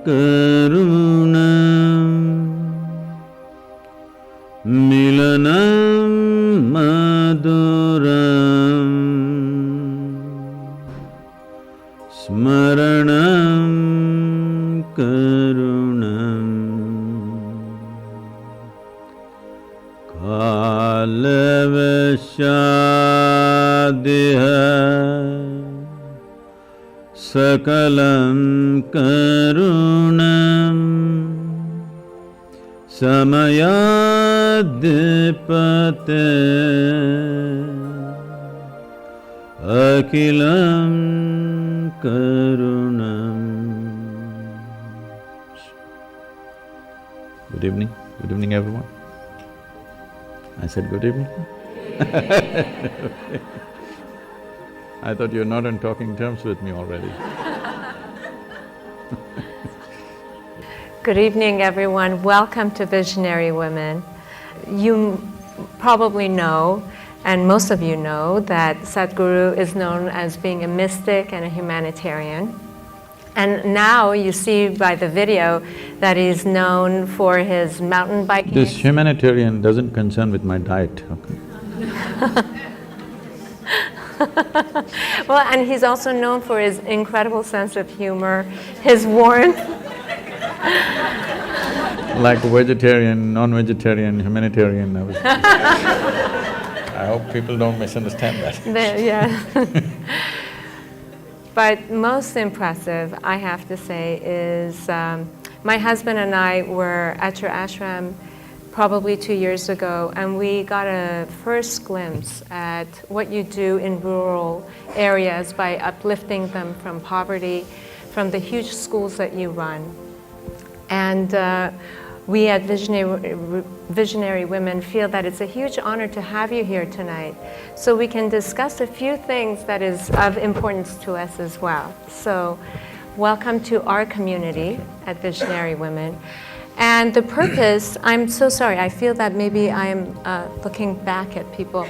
karunam milanam maduram smaranam karunam kalavashadiha sakalam karunam samayadipate akilam karunam. Good evening. Good evening, everyone. I said good evening. I thought you're not on talking terms with me already. Good evening, everyone. Welcome to Visionary Women. You probably know, and most of you know, that Sadhguru is known as being a mystic and a humanitarian. And now you see by the video that he's known for his mountain biking. This humanitarian doesn't concern with my diet, okay? Well, and he's also known for his incredible sense of humor, his warmth. Like vegetarian, non-vegetarian, humanitarian, I hope people don't misunderstand that. Yeah. But most impressive, I have to say, is my husband and I were at your ashram probably 2 years ago, and we got a first glimpse at what you do in rural areas by uplifting them from poverty, from the huge schools that you run. And we at Visionary Women feel that it's a huge honor to have you here tonight, so we can discuss a few things that is of importance to us as well. So, welcome to our community at Visionary Women. And the purpose, I'm so sorry, I feel that maybe I'm looking back at people,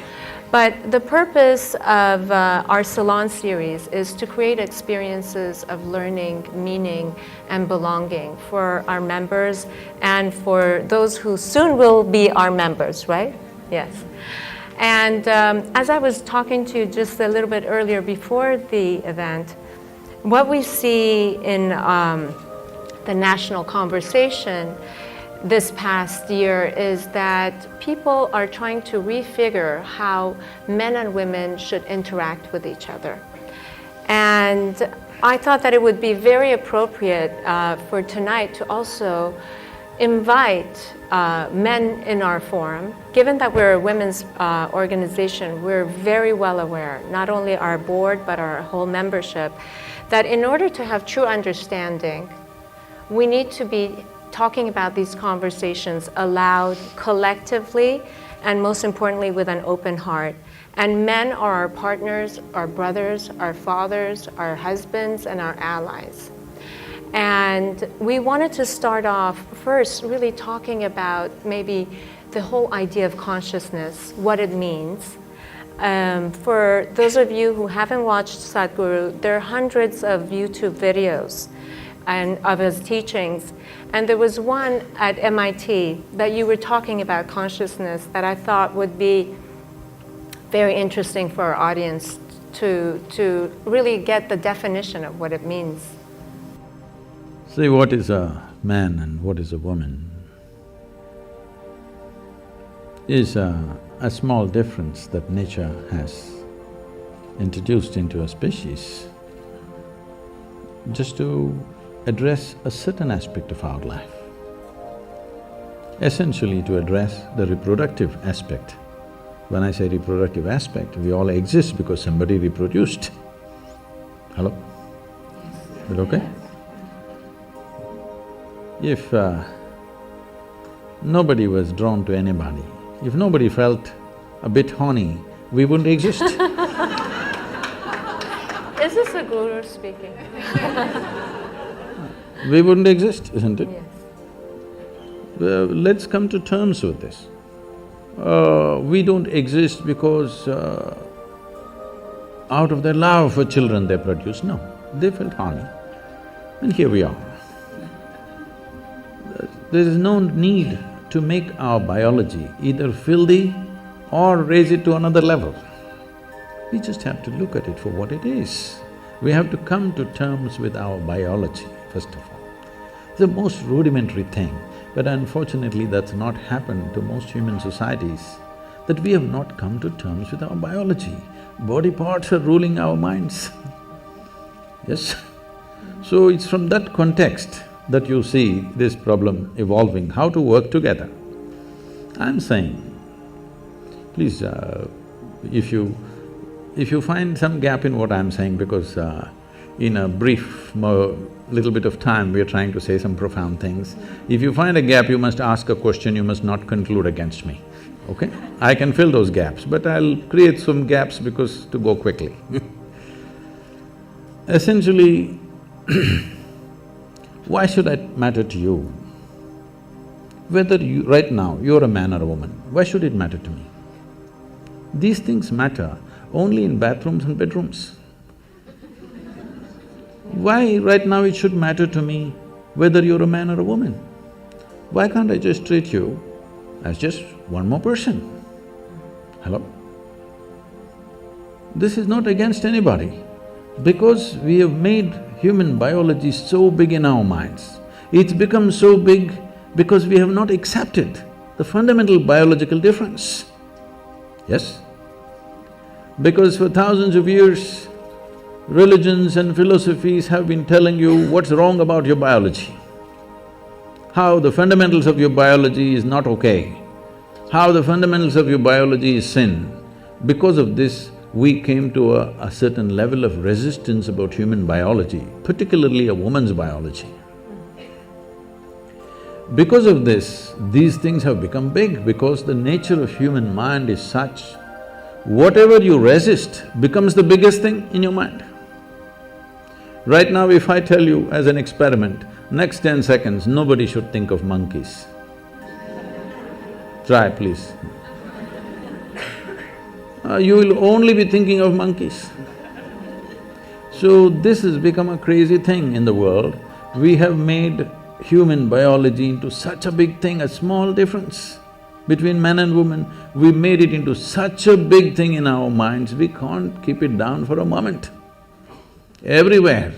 but the purpose of our salon series is to create experiences of learning, meaning, and belonging for our members and for those who soon will be our members, right? Yes. And as I was talking to you just a little bit earlier before the event, what we see in the national conversation this past year is that people are trying to refigure how men and women should interact with each other. And I thought that it would be very appropriate for tonight to also invite men in our forum. Given that we're a women's organization, we're very well aware, not only our board but our whole membership, that in order to have true understanding, we need to be talking about these conversations aloud, collectively, and most importantly with an open heart. And men are our partners, our brothers, our fathers, our husbands, and our allies. And we wanted to start off first really talking about maybe the whole idea of consciousness, what it means. For those of you who haven't watched Sadhguru, there are hundreds of YouTube videos and of his teachings. And there was one at MIT that you were talking about consciousness that I thought would be very interesting for our audience to really get the definition of what it means. See, what is a man and what is a woman is a small difference that nature has introduced into a species just to address a certain aspect of our life. Essentially to address the reproductive aspect. When I say reproductive aspect, we all exist because somebody reproduced. Hello? Is it okay? If nobody was drawn to anybody, if nobody felt a bit horny, we wouldn't exist. Is this a guru speaking? We wouldn't exist, isn't it? Yes. Let's come to terms with this. We don't exist because out of their love for children they produce, no. They felt horny, and here we are. there is no need to make our biology either filthy or raise it to another level. We just have to look at it for what it is. We have to come to terms with our biology, first of all. It's the most rudimentary thing, but unfortunately that's not happened to most human societies, that we have not come to terms with our biology. Body parts are ruling our minds. Yes? So it's from that context that you see this problem evolving, how to work together. I'm saying, please, if you find some gap in what I'm saying, because in a brief little bit of time, we are trying to say some profound things. If you find a gap, you must ask a question, you must not conclude against me, okay? I can fill those gaps, but I'll create some gaps because to go quickly. Essentially, why should it matter to you? Whether you… right now, you're a man or a woman, why should it matter to me? These things matter only in bathrooms and bedrooms. Why right now it should matter to me whether you're a man or a woman? Why can't I just treat you as just one more person? Hello? This is not against anybody, because we have made human biology so big in our minds. It's become so big because we have not accepted the fundamental biological difference. Yes? Because for thousands of years, religions and philosophies have been telling you what's wrong about your biology, how the fundamentals of your biology is not okay, how the fundamentals of your biology is sin. Because of this, we came to a certain level of resistance about human biology, particularly a woman's biology. Because of this, these things have become big, because the nature of human mind is such, whatever you resist becomes the biggest thing in your mind. Right now, if I tell you as an experiment, next 10 seconds, nobody should think of monkeys. Try, please. You will only be thinking of monkeys. So this has become a crazy thing in the world. We have made human biology into such a big thing, a small difference between man and woman. We made it into such a big thing in our minds, we can't keep it down for a moment. Everywhere,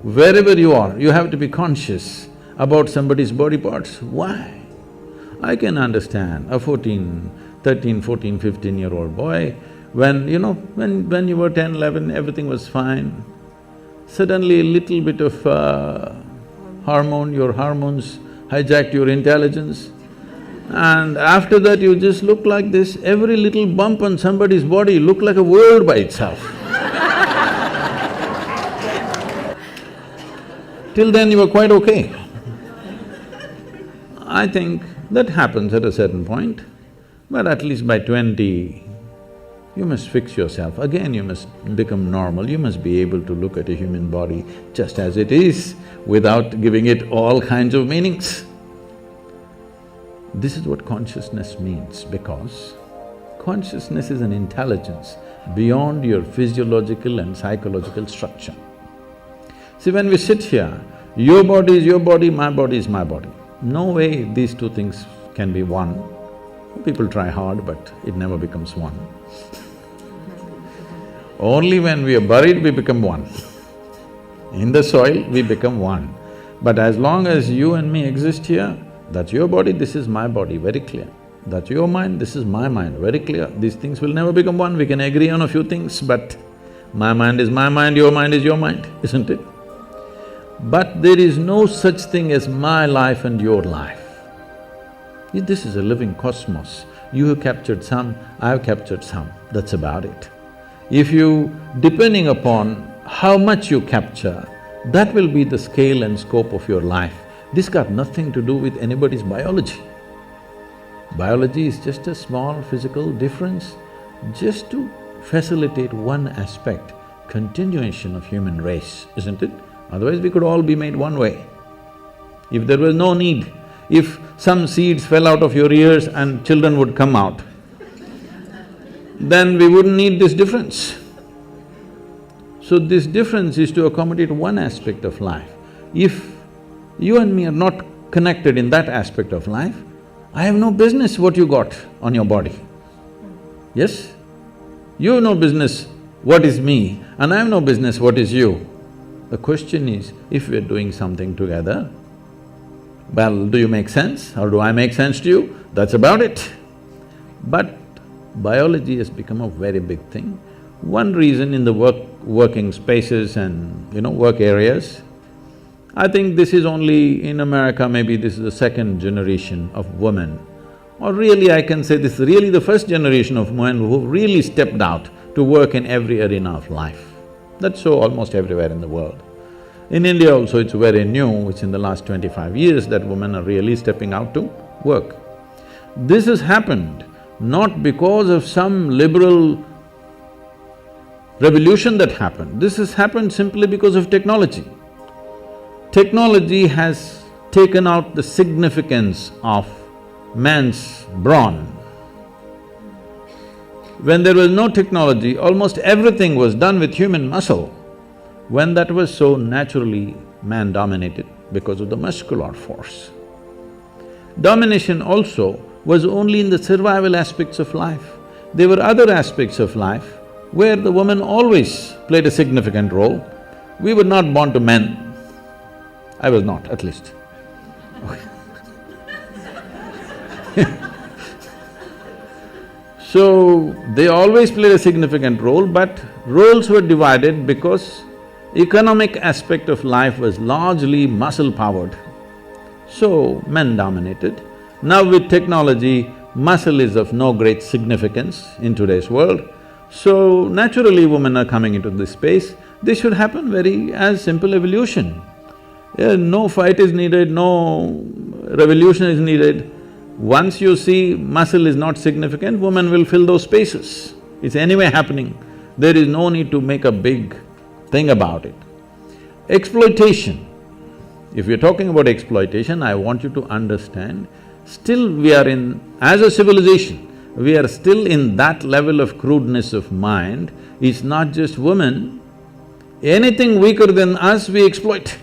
wherever you are, you have to be conscious about somebody's body parts. Why? I can understand a 13, 14, 15-year-old boy, when you were 10, 11, everything was fine. Suddenly a little bit of your hormones hijacked your intelligence, and after that you just look like this. Every little bump on somebody's body looked like a world by itself. Till then you were quite okay. I think that happens at a certain point, but at least by 20, you must fix yourself. Again, you must become normal, you must be able to look at a human body just as it is, without giving it all kinds of meanings. This is what consciousness means, because consciousness is an intelligence beyond your physiological and psychological structure. See, when we sit here, your body is your body, my body is my body. No way these two things can be one. People try hard, but it never becomes one. Only when we are buried, we become one. In the soil, we become one. But as long as you and me exist here, that's your body, this is my body, very clear. That's your mind, this is my mind, very clear. These things will never become one. We can agree on a few things, but my mind is my mind, your mind is your mind, isn't it? But there is no such thing as my life and your life. This is a living cosmos. You have captured some, I have captured some, that's about it. If you… depending upon how much you capture, that will be the scale and scope of your life. This got nothing to do with anybody's biology. Biology is just a small physical difference, just to facilitate one aspect, continuation of human race, isn't it? Otherwise we could all be made one way. If there was no need, if some seeds fell out of your ears and children would come out, then we wouldn't need this difference. So this difference is to accommodate one aspect of life. If you and me are not connected in that aspect of life, I have no business what you got on your body. Yes? You have no business what is me and I have no business what is you. The question is, if we're doing something together, well, do you make sense or do I make sense to you? That's about it. But biology has become a very big thing. One reason in the working spaces and, work areas, I think this is only in America, maybe this is the second generation of women. Or really I can say this is really the first generation of women who really stepped out to work in every arena of life. That's so almost everywhere in the world. In India also it's very new, it's in the last 25 years that women are really stepping out to work. This has happened not because of some liberal revolution that happened, this has happened simply because of technology. Technology has taken out the significance of man's brawn. When there was no technology, almost everything was done with human muscle. When that was so naturally man-dominated because of the muscular force. Domination also was only in the survival aspects of life. There were other aspects of life where the woman always played a significant role. We were not born to men. I was not, at least. So, they always played a significant role, but roles were divided because economic aspect of life was largely muscle-powered. So, men dominated. Now with technology, muscle is of no great significance in today's world. So, naturally women are coming into this space. This should happen very as simple evolution. No fight is needed, no revolution is needed. Once you see muscle is not significant, women will fill those spaces. It's anyway happening. There is no need to make a big thing about it. Exploitation. If you're talking about exploitation, I want you to understand, still we are in… as a civilization, we are still in that level of crudeness of mind. It's not just women, anything weaker than us we exploit.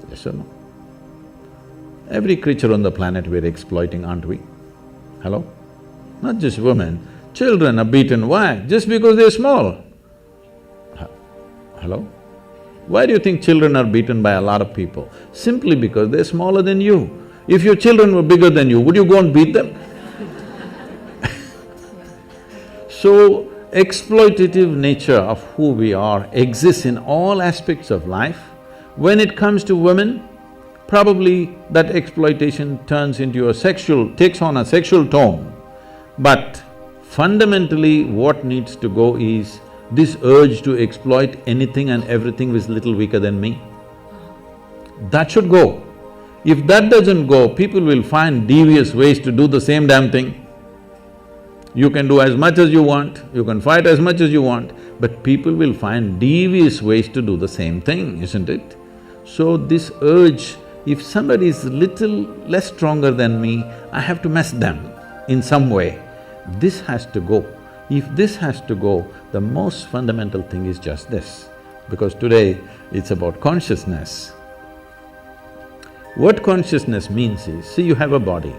Yes or no? Every creature on the planet we're exploiting, aren't we? Hello? Not just women, children are beaten. Why? Just because they're small. Hello? Why do you think children are beaten by a lot of people? Simply because they're smaller than you. If your children were bigger than you, would you go and beat them? So, exploitative nature of who we are exists in all aspects of life. When it comes to women, probably that exploitation turns into a takes on a sexual tone. But fundamentally what needs to go is this urge to exploit anything and everything which is little weaker than me. That should go. If that doesn't go, people will find devious ways to do the same damn thing. You can do as much as you want, you can fight as much as you want, but people will find devious ways to do the same thing, isn't it? So this urge, if somebody is little less stronger than me, I have to mess them in some way. This has to go. If this has to go, the most fundamental thing is just this, because today it's about consciousness. What consciousness means is, see, you have a body.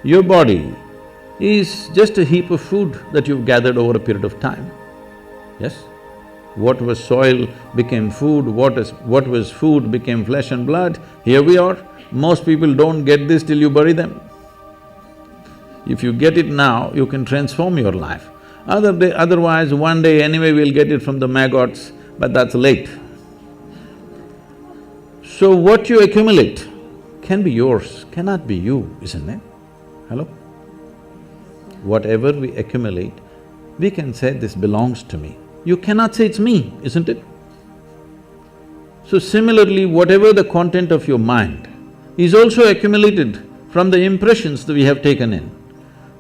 Your body is just a heap of food that you've gathered over a period of time, yes? What was soil became food, what was food became flesh and blood. Here we are. Most people don't get this till you bury them. If you get it now, you can transform your life. Otherwise, one day anyway we'll get it from the maggots, but that's late. So what you accumulate can be yours, cannot be you, isn't it? Hello? Whatever we accumulate, we can say this belongs to me. You cannot say it's me, isn't it? So similarly, whatever the content of your mind is also accumulated from the impressions that we have taken in.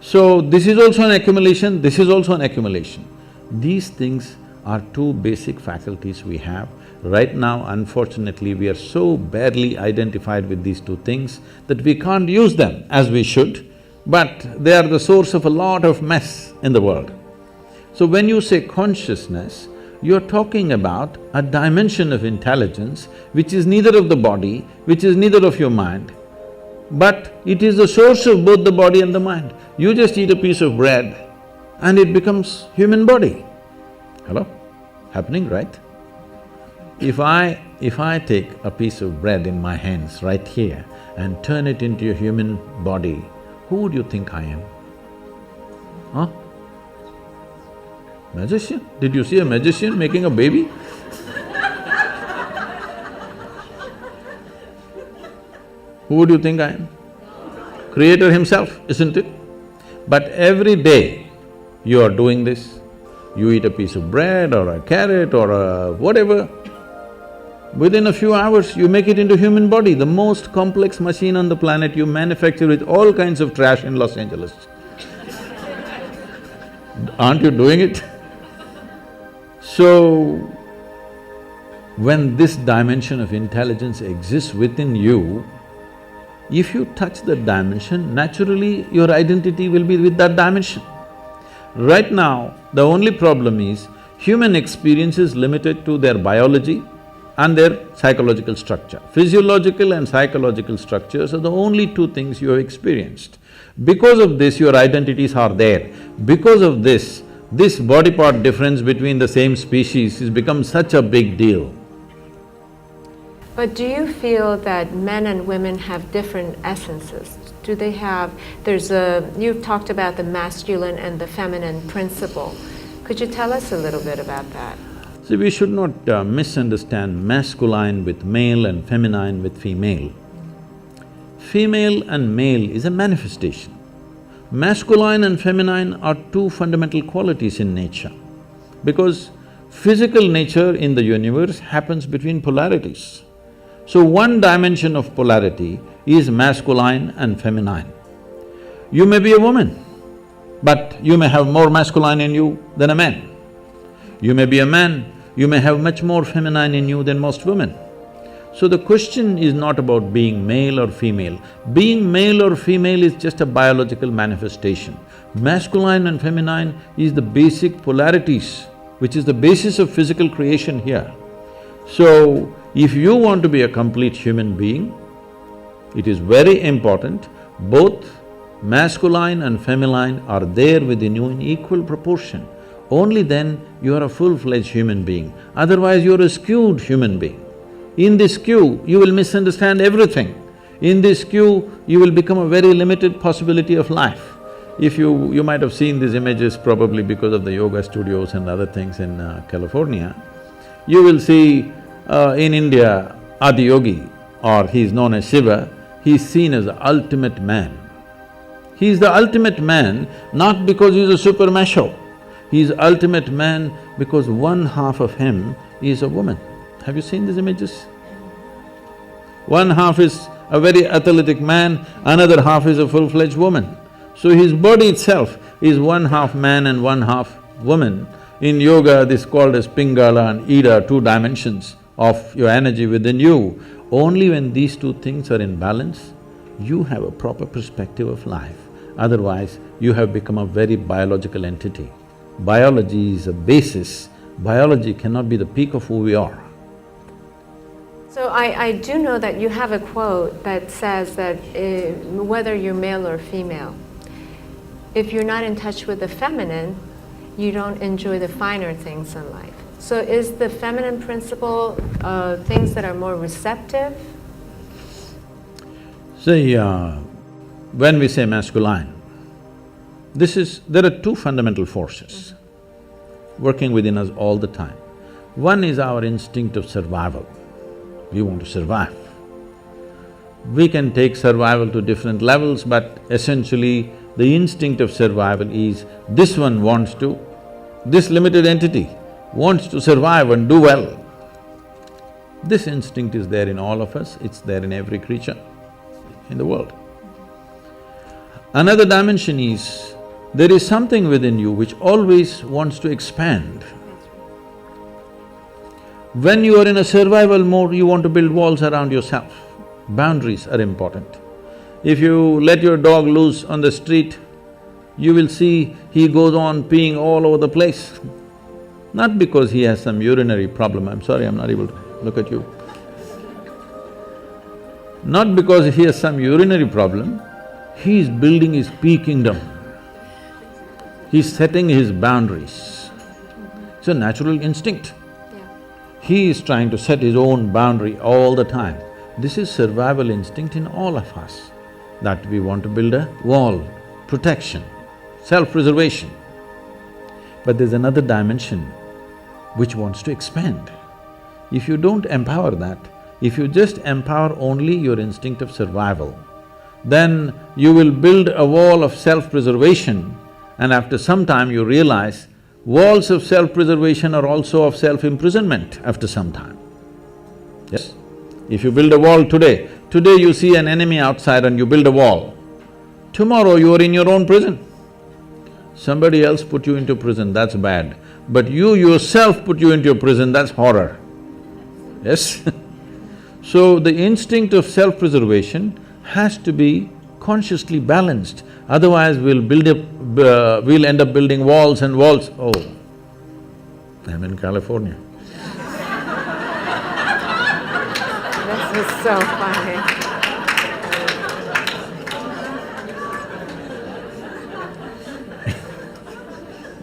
So this is also an accumulation, this is also an accumulation. These things are two basic faculties we have. Right now, unfortunately, we are so barely identified with these two things that we can't use them as we should, but they are the source of a lot of mess in the world. So when you say consciousness, You're talking about a dimension of intelligence which is neither of the body, which is neither of your mind, but it is the source of both the body and the mind. You just eat a piece of bread and it becomes human body. Hello? Happening, right? If I take a piece of bread in my hands right here and turn it into a human body, who would you think I am? Huh? Magician? Did you see a magician making a baby? Who would you think I am? Creator himself, isn't it? But every day you are doing this, you eat a piece of bread or a carrot or a whatever, within a few hours you make it into human body, the most complex machine on the planet. You manufacture with all kinds of trash in Los Angeles. Aren't you doing it? So, when this dimension of intelligence exists within you, if you touch that dimension, naturally your identity will be with that dimension. Right now, the only problem is human experience is limited to their biology and their psychological structure. Physiological and psychological structures are the only two things you have experienced. Because of this, your identities are there. Because of this body part difference between the same species has become such a big deal. But do you feel that men and women have different essences? Do they have… you've talked about the masculine and the feminine principle. Could you tell us a little bit about that? See, we should not misunderstand masculine with male and feminine with female. Female and male is a manifestation. Masculine and feminine are two fundamental qualities in nature, because physical nature in the universe happens between polarities. So one dimension of polarity is masculine and feminine. You may be a woman, but you may have more masculine in you than a man. You may be a man, you may have much more feminine in you than most women. So the question is not about being male or female. Being male or female is just a biological manifestation. Masculine and feminine is the basic polarities, which is the basis of physical creation here. So, if you want to be a complete human being, it is very important both masculine and feminine are there within you in equal proportion. Only then you are a full-fledged human being, otherwise you are a skewed human being. In this skew, you will misunderstand everything. In this skew, you will become a very limited possibility of life. If you might have seen these images probably because of the yoga studios and other things in California. You will see in India, Adiyogi, or he is known as Shiva, he is seen as the ultimate man. He is the ultimate man not because he is a super macho, he is ultimate man because one half of him is a woman. Have you seen these images? One half is a very athletic man, another half is a full-fledged woman. So his body itself is one half man and one half woman. In yoga, this is called as Pingala and Ida, two dimensions of your energy within you. Only when these two things are in balance, you have a proper perspective of life. Otherwise, you have become a very biological entity. Biology is a basis. Biology cannot be the peak of who we are. So I do know that you have a quote that says that whether you're male or female, if you're not in touch with the feminine, you don't enjoy the finer things in life. So is the feminine principle things that are more receptive? See, when we say masculine, there are two fundamental forces working within us all the time. One is our instinct of survival. We want to survive. We can take survival to different levels, but essentially the instinct of survival is this one wants to, this limited entity wants to survive and do well. This instinct is there in all of us, it's there in every creature in the world. Another dimension is, there is something within you which always wants to expand. When you are in a survival mode, you want to build walls around yourself. Boundaries are important. If you let your dog loose on the street, you will see he goes on peeing all over the place. Not because he has some urinary problem, I'm sorry, I'm not able to look at you. Not because he has some urinary problem, he is building his peak kingdom. He's setting his boundaries. It's a natural instinct. He is trying to set his own boundary all the time. This is survival instinct in all of us, that we want to build a wall, protection, self-preservation. But there's another dimension which wants to expand. If you don't empower that, if you just empower only your instinct of survival, then you will build a wall of self-preservation, and after some time you realize walls of self-preservation are also of self-imprisonment after some time. Yes? If you build a wall today you see an enemy outside and you build a wall. Tomorrow you are in your own prison. Somebody else put you into prison, that's bad. But you yourself put you into your prison, that's horror. Yes? So the instinct of self-preservation has to be consciously balanced, otherwise we'll end up building walls and walls. Oh, I'm in California. This is so funny.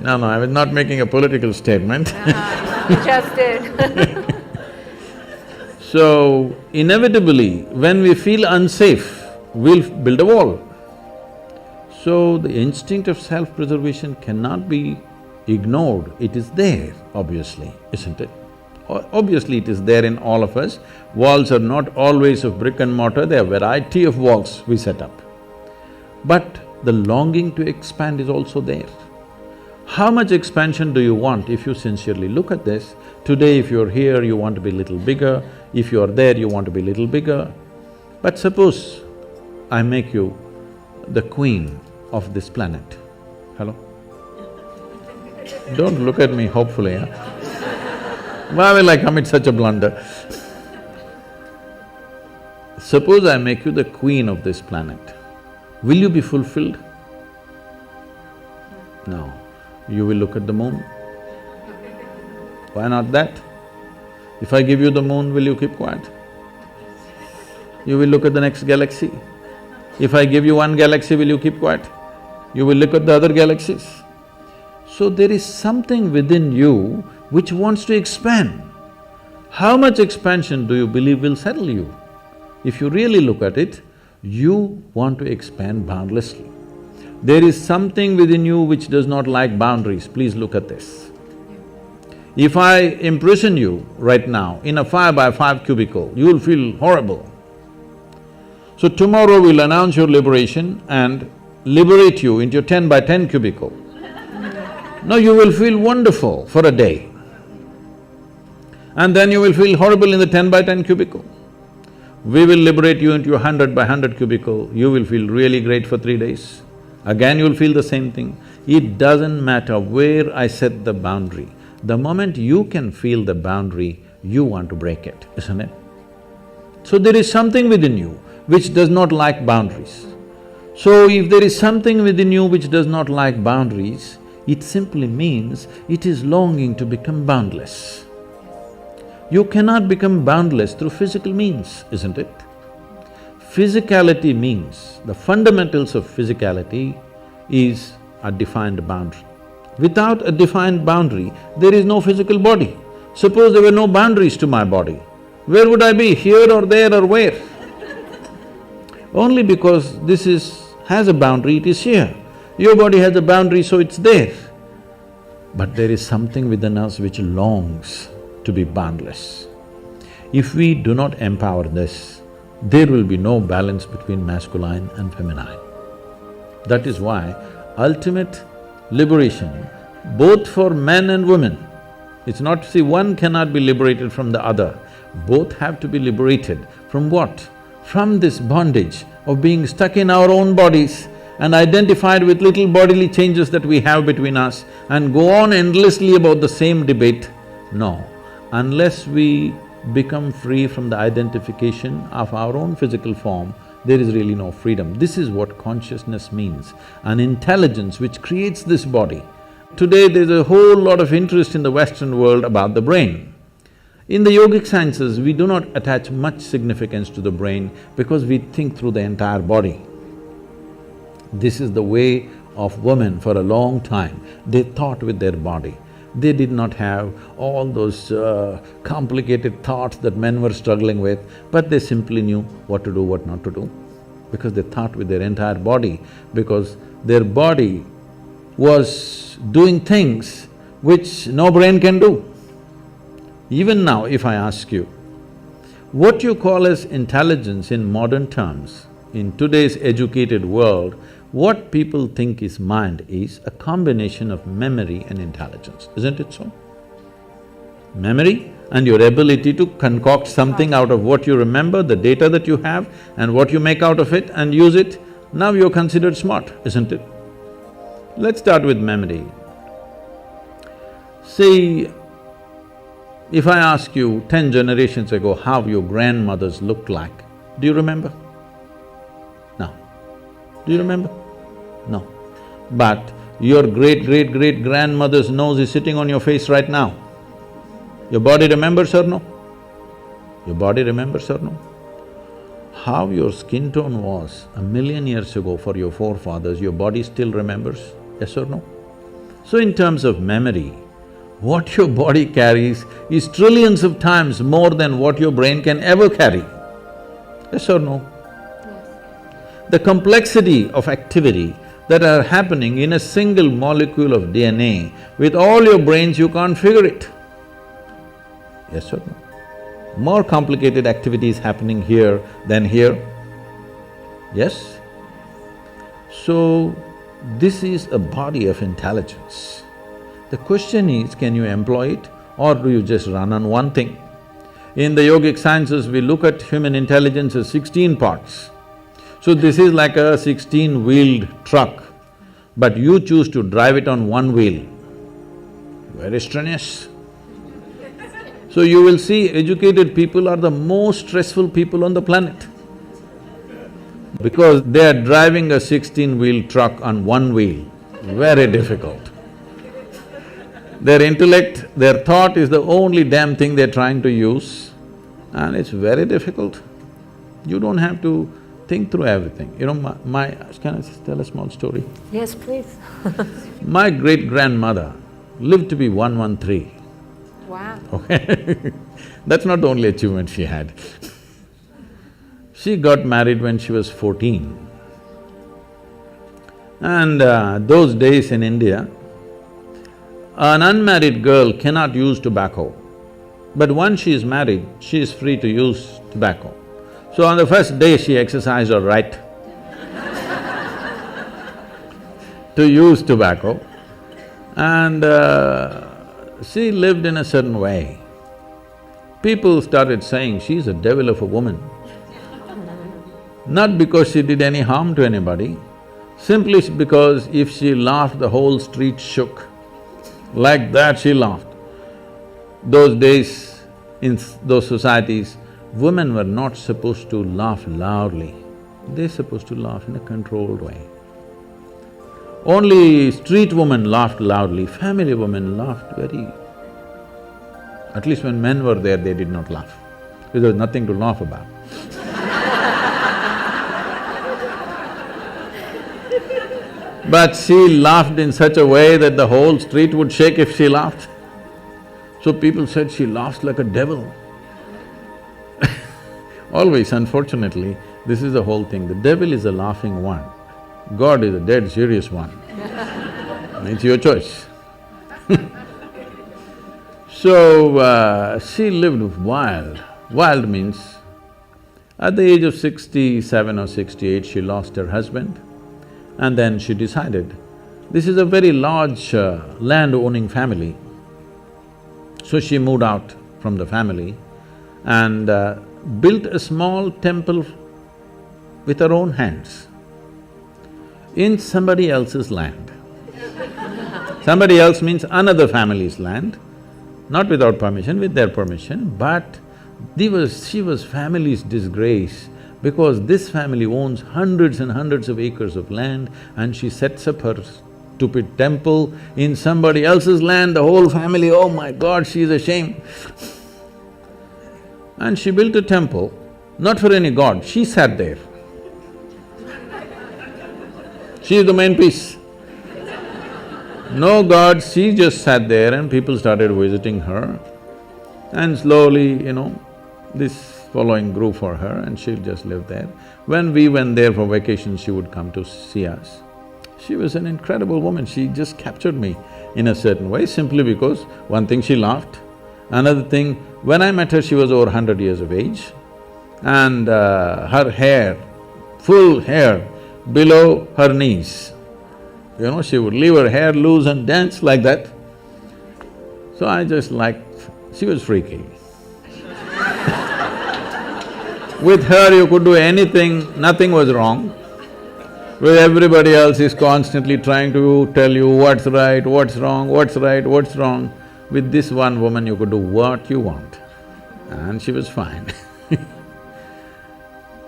No, I was not making a political statement. You just did. So, inevitably, when we feel unsafe, we'll build a wall. So, the instinct of self-preservation cannot be ignored, it is there, obviously, isn't it? Obviously, it is there in all of us. Walls are not always of brick and mortar, there are a variety of walls we set up. But the longing to expand is also there. How much expansion do you want if you sincerely look at this? Today if you're here, you want to be little bigger, if you're there, you want to be little bigger. But suppose I make you the queen of this planet. Hello? Don't look at me hopefully, huh? Why will I commit such a blunder? Suppose I make you the queen of this planet, will you be fulfilled? No. You will look at the moon. Why not that? If I give you the moon, will you keep quiet? You will look at the next galaxy. If I give you one galaxy, will you keep quiet? You will look at the other galaxies. So there is something within you which wants to expand. How much expansion do you believe will settle you? If you really look at it, you want to expand boundlessly. There is something within you which does not like boundaries, please look at this. If I imprison you right now in a 5x5 cubicle, you will feel horrible. So tomorrow we'll announce your liberation and liberate you into your 10x10 cubicle. Now you will feel wonderful for a day. And then you will feel horrible in the 10x10 cubicle. We will liberate you into your 100x100 cubicle, you will feel really great for 3 days. Again you'll feel the same thing. It doesn't matter where I set the boundary. The moment you can feel the boundary, you want to break it, isn't it? So there is something within you which does not like boundaries. So if there is something within you which does not like boundaries, it simply means it is longing to become boundless. You cannot become boundless through physical means, isn't it? Physicality means, the fundamentals of physicality is a defined boundary. Without a defined boundary, there is no physical body. Suppose there were no boundaries to my body, where would I be, here or there or where? Only because has a boundary, it is here. Your body has a boundary, so it's there. But there is something within us which longs to be boundless. If we do not empower this, there will be no balance between masculine and feminine. That is why ultimate liberation, both for men and women, it's not… see, one cannot be liberated from the other. Both have to be liberated from what? From this bondage of being stuck in our own bodies and identified with little bodily changes that we have between us and go on endlessly about the same debate. No, unless we become free from the identification of our own physical form, there is really no freedom. This is what consciousness means, an intelligence which creates this body Today there's a whole lot of interest in the Western world about the brain. In the yogic sciences, we do not attach much significance to the brain because we think through the entire body. This is the way of women for a long time. They thought with their body. They did not have all those complicated thoughts that men were struggling with, but they simply knew what to do, what not to do, because they thought with their entire body, because their body was doing things which no brain can do. Even now, if I ask you, what you call as intelligence in modern terms, in today's educated world, what people think is mind is a combination of memory and intelligence, isn't it so? Memory and your ability to concoct something out of what you remember, the data that you have, and what you make out of it and use it, now you're considered smart, isn't it? Let's start with memory. See, if I ask you 10 generations ago how your grandmothers looked like, do you remember? No. Do you remember? No. But your great-great-great-grandmother's nose is sitting on your face right now. Your body remembers or no? Your body remembers or no? How your skin tone was 1,000,000 years ago for your forefathers, your body still remembers, yes or no? So in terms of memory, what your body carries is trillions of times more than what your brain can ever carry, yes or no? Yes. The complexity of activity that are happening in a single molecule of DNA, with all your brains you can't figure it, yes or no? More complicated activities happening here than here, yes? So, this is a body of intelligence. The question is, can you employ it or do you just run on one thing? In the yogic sciences, we look at human intelligence as 16 parts. So this is like a 16-wheeled truck, but you choose to drive it on one wheel. Very strenuous. So you will see educated people are the most stressful people on the planet because they are driving a 16-wheel truck on one wheel, very difficult. Their intellect, their thought is the only damn thing they're trying to use, and it's very difficult. You don't have to think through everything. You know, can I just tell a small story? Yes, please. My great-grandmother lived to be 113. Wow. Okay That's not the only achievement she had. She got married when she was 14. And those days in India, an unmarried girl cannot use tobacco, but once she is married, she is free to use tobacco. So on the first day, she exercised her right to use tobacco, and she lived in a certain way. People started saying, she's a devil of a woman. Not because she did any harm to anybody, simply because if she laughed, the whole street shook. Like that she laughed. Those days, in those societies, women were not supposed to laugh loudly. They're supposed to laugh in a controlled way. Only street women laughed loudly, family women laughed very… At least when men were there, they did not laugh, because there was nothing to laugh about. But she laughed in such a way that the whole street would shake if she laughed. So people said she laughs like a devil. Always, unfortunately, this is the whole thing. The devil is a laughing one, God is a dead serious one. It's your choice. So, she lived wild. Wild means, at the age of 67 or 68, she lost her husband. And then she decided, this is a very large land-owning family. So she moved out from the family and built a small temple with her own hands in somebody else's land. Somebody else means another family's land, not without permission, with their permission, but she was family's disgrace, because this family owns hundreds and hundreds of acres of land, and she sets up her stupid temple in somebody else's land, the whole family, oh my God, she's ashamed. And she built a temple, not for any god, she sat there. She is the main piece. No god, she just sat there and people started visiting her. And slowly, this following grew for her and she'll just live there. When we went there for vacation, she would come to see us. She was an incredible woman, she just captured me in a certain way simply because one thing, she laughed. Another thing, when I met her, she was over 100 years of age and her hair, full hair below her knees. She would leave her hair loose and dance like that. So I just liked… she was freaky. With her you could do anything, nothing was wrong. With everybody else is constantly trying to tell you what's right, what's wrong, what's right, what's wrong. With this one woman you could do what you want and she was fine.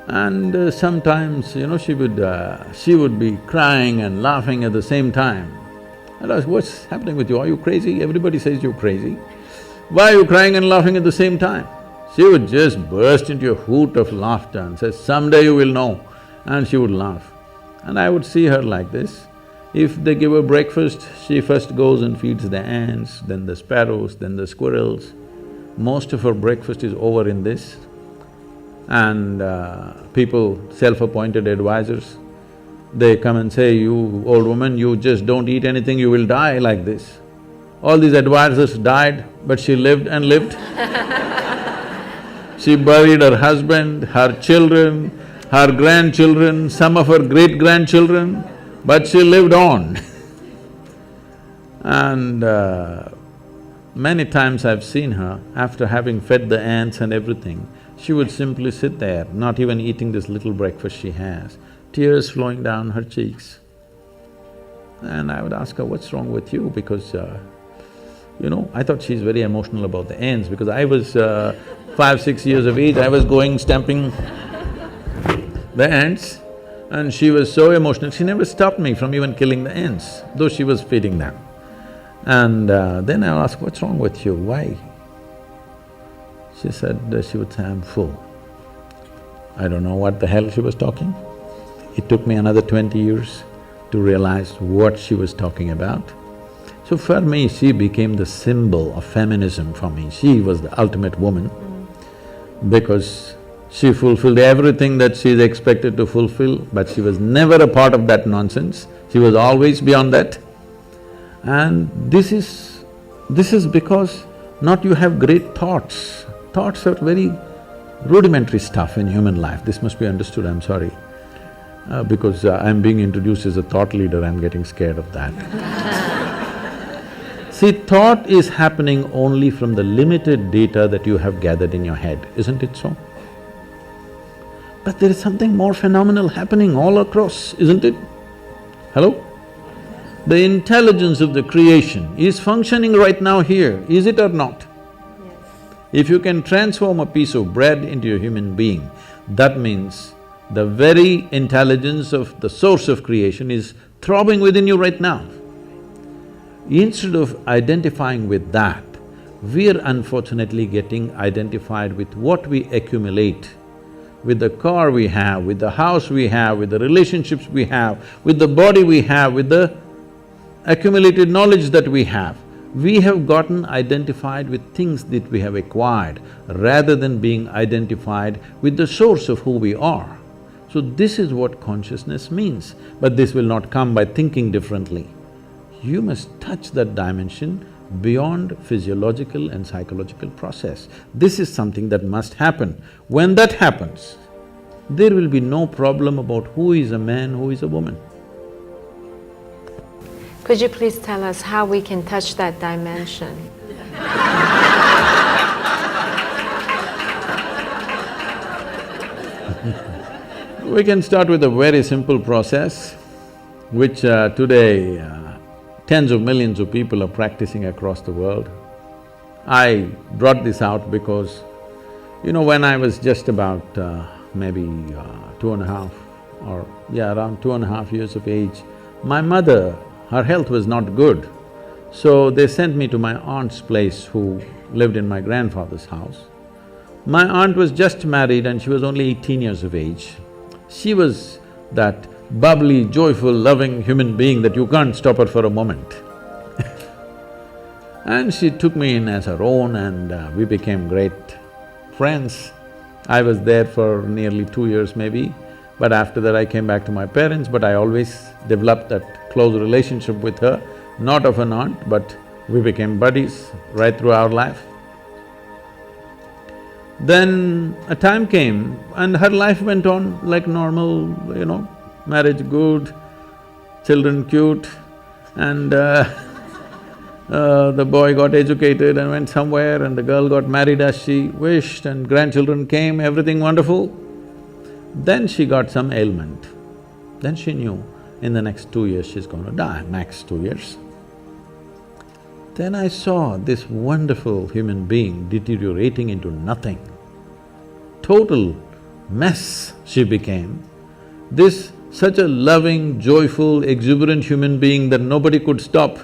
And sometimes, she would be crying and laughing at the same time. And I was, what's happening with you? Are you crazy? Everybody says you're crazy. Why are you crying and laughing at the same time? She would just burst into a hoot of laughter and say, someday you will know. And she would laugh. And I would see her like this. If they give her breakfast, she first goes and feeds the ants, then the sparrows, then the squirrels. Most of her breakfast is over in this. And people, self-appointed advisors, they come and say, you old woman, you just don't eat anything, you will die like this. All these advisors died, but she lived and lived. She buried her husband, her children, her grandchildren, some of her great-grandchildren, but she lived on. And many times I've seen her, after having fed the ants and everything, she would simply sit there, not even eating this little breakfast she has, tears flowing down her cheeks. And I would ask her, what's wrong with you? Because, I thought she's very emotional about the ants because I was 5, 6 years of age, I was going stamping the ants and she was so emotional, she never stopped me from even killing the ants, though she was feeding them. And then I asked, what's wrong with you, why? She said, she would say, I'm full. I don't know what the hell she was talking. It took me another 20 years to realize what she was talking about. So for me, she became the symbol of feminism for me. She was the ultimate woman because she fulfilled everything that she's expected to fulfill, but she was never a part of that nonsense. She was always beyond that. And this is because not you have great thoughts. Thoughts are very rudimentary stuff in human life, this must be understood, I'm sorry. Because I'm being introduced as a thought leader, I'm getting scared of that. See, thought is happening only from the limited data that you have gathered in your head, isn't it so? But there is something more phenomenal happening all across, isn't it? Hello? The intelligence of the creation is functioning right now here, is it or not? If you can transform a piece of bread into a human being, that means the very intelligence of the source of creation is throbbing within you right now. Instead of identifying with that, we're unfortunately getting identified with what we accumulate, with the car we have, with the house we have, with the relationships we have, with the body we have, with the accumulated knowledge that we have. We have gotten identified with things that we have acquired rather than being identified with the source of who we are. So this is what consciousness means, but this will not come by thinking differently. You must touch that dimension beyond physiological and psychological process. This is something that must happen. When that happens, there will be no problem about who is a man, who is a woman. Could you please tell us how we can touch that dimension? We can start with a very simple process, which today tens of millions of people are practicing across the world. I brought this out because, when I was just about maybe 2.5 or around 2.5 years of age, my mother her health was not good. So they sent me to my aunt's place who lived in my grandfather's house. My aunt was just married and she was only 18 years of age. She was that bubbly, joyful, loving human being that you can't stop her for a moment. And she took me in as her own and we became great friends. I was there for nearly 2 years maybe, but after that I came back to my parents, but I always developed that close relationship with her, not of an aunt, but we became buddies right through our life. Then a time came and her life went on like normal, marriage good, children cute, and the boy got educated and went somewhere and the girl got married as she wished and grandchildren came, everything wonderful. Then she got some ailment. Then she knew in the next 2 years she's going to die, max 2 years. Then I saw this wonderful human being deteriorating into nothing. Total mess she became. This such a loving, joyful, exuberant human being that nobody could stop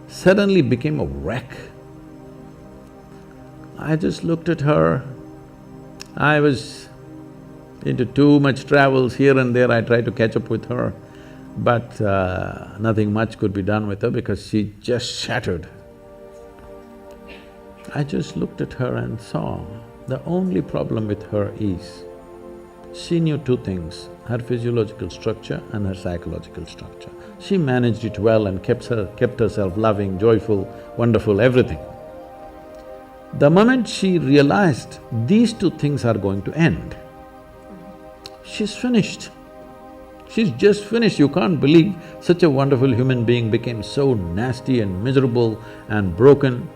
suddenly became a wreck. I just looked at her. I was into too much travels here and there, I tried to catch up with her, but nothing much could be done with her because she just shattered. I just looked at her and saw the only problem with her is she knew two things, her physiological structure and her psychological structure. She managed it well and kept herself loving, joyful, wonderful, everything. The moment she realized these two things are going to end, she's finished. She's just finished. You can't believe such a wonderful human being became so nasty and miserable and broken.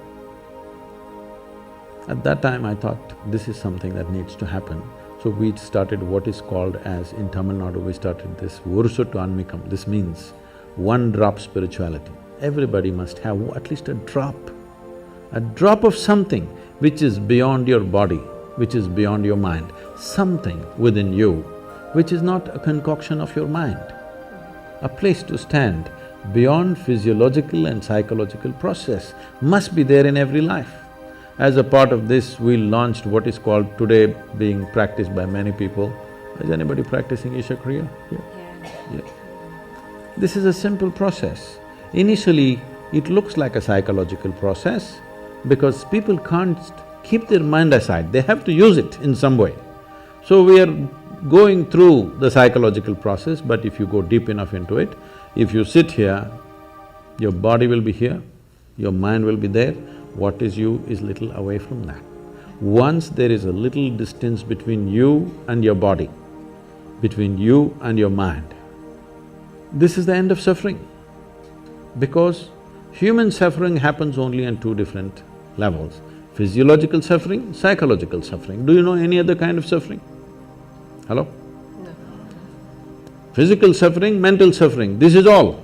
At that time I thought, this is something that needs to happen. So we started what is called as, in Tamil Nadu, we started this Vurusuttu Anmikam. This means one drop spirituality. Everybody must have at least a drop of something which is beyond your body, which is beyond your mind, something within you which is not a concoction of your mind. A place to stand beyond physiological and psychological process must be there in every life. As a part of this, we launched what is called today being practiced by many people. Is anybody practicing Isha Kriya here? Yeah. This is a simple process. Initially, it looks like a psychological process because people can't keep their mind aside, they have to use it in some way. So we are going through the psychological process, but if you go deep enough into it, if you sit here, your body will be here, your mind will be there, what is you is little away from that. Once there is a little distance between you and your body, between you and your mind, this is the end of suffering. Because human suffering happens only on two different levels, physiological suffering, psychological suffering. Do you know any other kind of suffering? Hello? No. Physical suffering, mental suffering, this is all.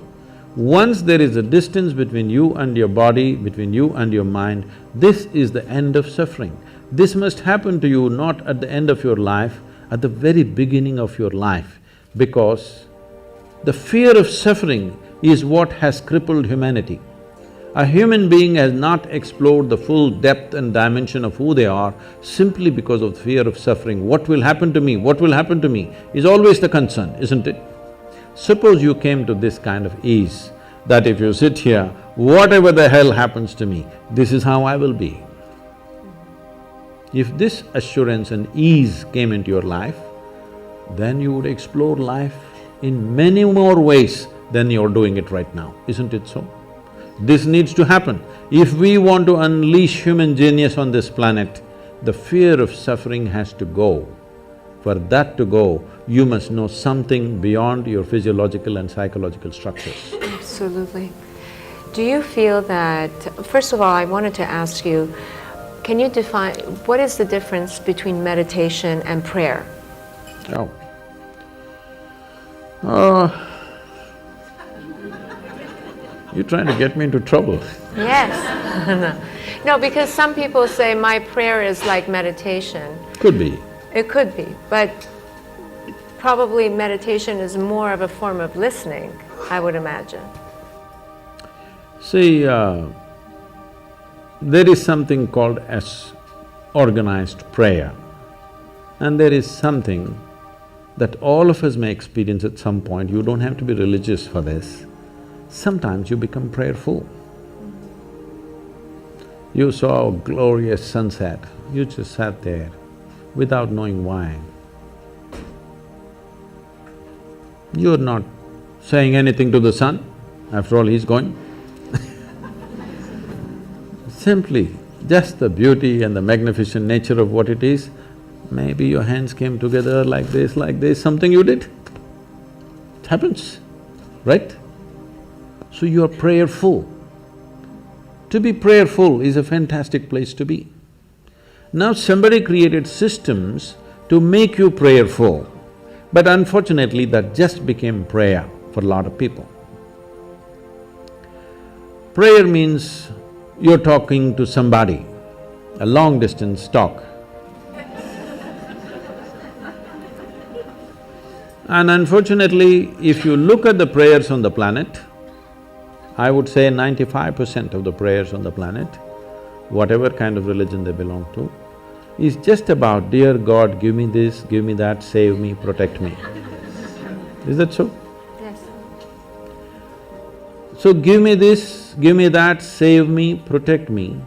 Once there is a distance between you and your body, between you and your mind, this is the end of suffering. This must happen to you not at the end of your life, at the very beginning of your life, because the fear of suffering is what has crippled humanity. A human being has not explored the full depth and dimension of who they are simply because of the fear of suffering. What will happen to me? What will happen to me? Is always the concern, isn't it? Suppose you came to this kind of ease, that if you sit here, whatever the hell happens to me, this is how I will be. If this assurance and ease came into your life, then you would explore life in many more ways than you're doing it right now, isn't it so? This needs to happen. If we want to unleash human genius on this planet, the fear of suffering has to go. For that to go, you must know something beyond your physiological and psychological structures. Absolutely. Do you feel that… First of all, I wanted to ask you, can you define… what is the difference between meditation and prayer? You're trying to get me into trouble. Yes. No, because some people say my prayer is like meditation. Could be. It could be, but probably meditation is more of a form of listening, I would imagine. See, there is something called as organized prayer, and there is something that all of us may experience at some point. You don't have to be religious for this. Sometimes you become prayerful. You saw a glorious sunset, you just sat there without knowing why. You're not saying anything to the sun, after all he's going. Simply, just the beauty and the magnificent nature of what it is, maybe your hands came together like this, something you did. It happens, right? So you're prayerful. To be prayerful is a fantastic place to be. Now somebody created systems to make you prayerful, but unfortunately that just became prayer for a lot of people. Prayer means you're talking to somebody, a long distance talk. And unfortunately, if you look at the prayers on the planet, I would say 95% of the prayers on the planet, whatever kind of religion they belong to, is just about, dear God, give me this, give me that, save me, protect me. Is that so? Yes. So give me this, give me that, save me, protect me.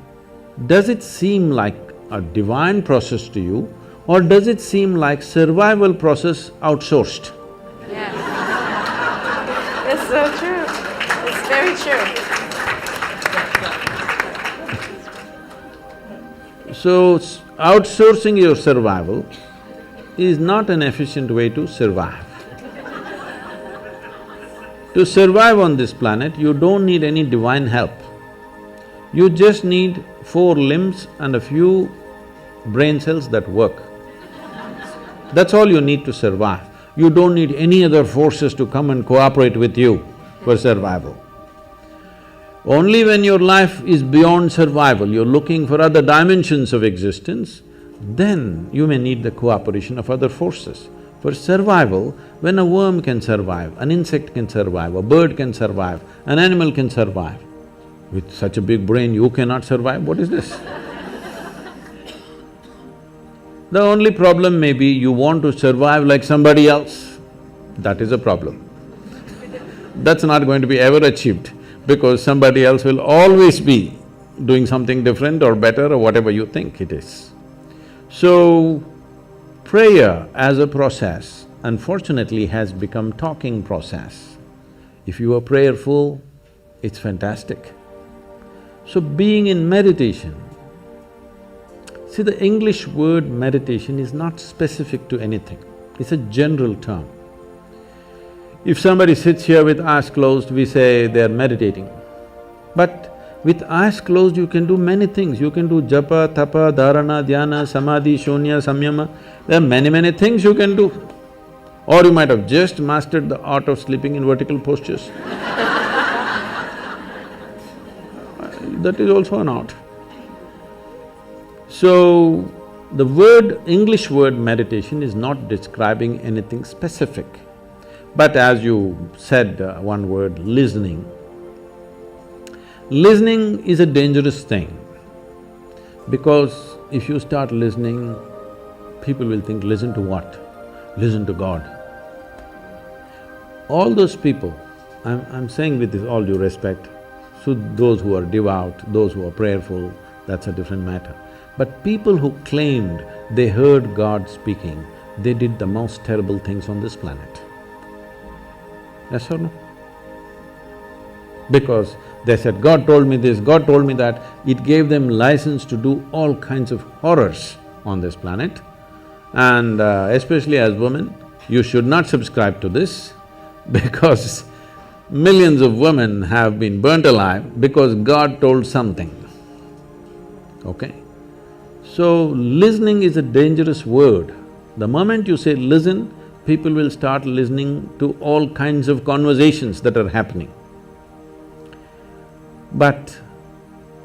Does it seem like a divine process to you, or does it seem like survival process outsourced? Yes. It's so true. It's very true. So, outsourcing your survival is not an efficient way to survive. To survive on this planet, you don't need any divine help. You just need 4 limbs and a few brain cells that work. That's all you need to survive. You don't need any other forces to come and cooperate with you for survival. Only when your life is beyond survival, you're looking for other dimensions of existence, then you may need the cooperation of other forces. For survival, when a worm can survive, an insect can survive, a bird can survive, an animal can survive, with such a big brain you cannot survive, what is this? The only problem may be you want to survive like somebody else, that is a problem. That's not going to be ever achieved, because somebody else will always be doing something different or better or whatever you think it is. So, prayer as a process, unfortunately, has become talking process. If you are prayerful, it's fantastic. So being in meditation, see, the English word meditation is not specific to anything, it's a general term. If somebody sits here with eyes closed, we say they're meditating. But with eyes closed, you can do many things. You can do japa, tapa, dharana, dhyana, samadhi, shunya, samyama. There are many things you can do. Or you might have just mastered the art of sleeping in vertical postures. That is also an art. So, the English word meditation is not describing anything specific. But as you said one word, listening. Listening is a dangerous thing, because if you start listening, people will think, listen to what? Listen to God. All those people, I'm saying with this all due respect, so those who are devout, those who are prayerful, that's a different matter. But people who claimed they heard God speaking, they did the most terrible things on this planet. Yes or no? Because they said, God told me this, God told me that, it gave them license to do all kinds of horrors on this planet. And especially as women, you should not subscribe to this because millions of women have been burnt alive because God told something, okay? So, listening is a dangerous word. The moment you say listen, people will start listening to all kinds of conversations that are happening. But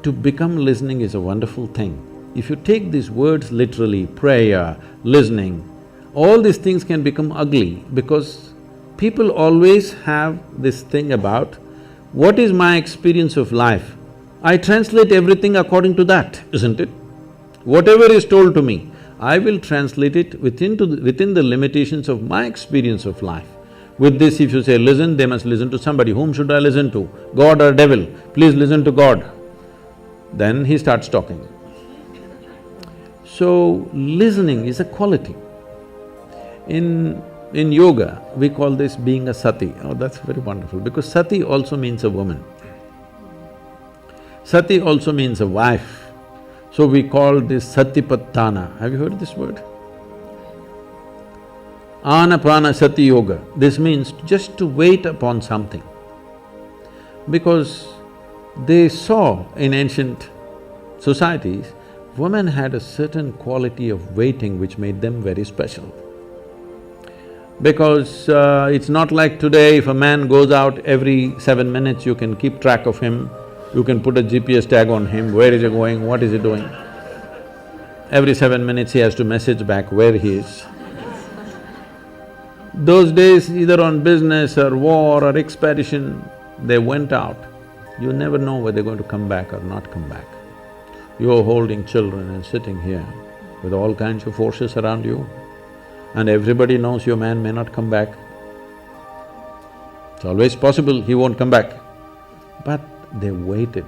to become listening is a wonderful thing. If you take these words literally, prayer, listening, all these things can become ugly because people always have this thing about What is my experience of life? I translate everything according to that, isn't it? Whatever is told to me, I will translate it within the limitations of my experience of life. With this, if you say, listen, they must listen to somebody. Whom should I listen to? God or devil? Please listen to God. Then he starts talking. So, listening is a quality. In yoga, we call this being a sati. Oh, that's very wonderful, because sati also means a woman. Sati also means a wife. So we call this Satipattana. Have you heard this word? Anapana Sati Yoga. This means just to wait upon something. Because they saw in ancient societies, women had a certain quality of waiting which made them very special. Because it's not like today, if a man goes out every 7 minutes, you can keep track of him, you can put a GPS tag on him, where is he going, what is he doing. Every 7 minutes he has to message back where he is. Those days, either on business or war or expedition, they went out. You never know whether they're going to come back or not come back. You're holding children and sitting here with all kinds of forces around you, and everybody knows your man may not come back. It's always possible he won't come back. But they waited.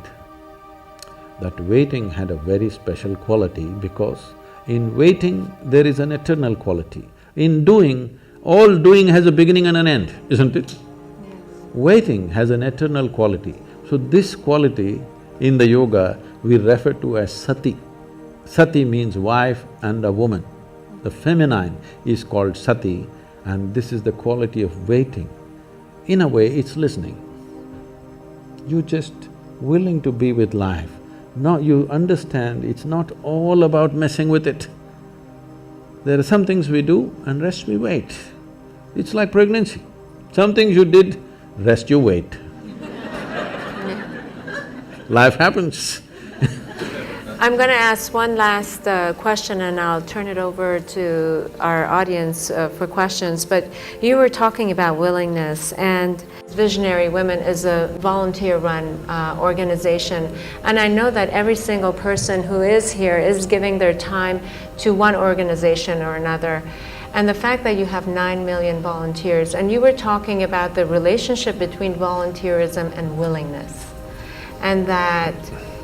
That waiting had a very special quality, because in waiting there is an eternal quality. In doing, all doing has a beginning and an end, isn't it? Yes. Waiting has an eternal quality. So this quality in the yoga we refer to as sati. Sati means wife and a woman. The feminine is called sati, and this is the quality of waiting. In a way, it's listening. You're just willing to be with life. Now you understand it's not all about messing with it. There are some things we do and rest we wait. It's like pregnancy. Some things you did, rest you wait. Life happens. I'm going to ask one last question, and I'll turn it over to our audience for questions. But you were talking about willingness, and Visionary Women is a volunteer-run organization. And I know that every single person who is here is giving their time to one organization or another. And the fact that you have 9 million volunteers, and you were talking about the relationship between volunteerism and willingness, and that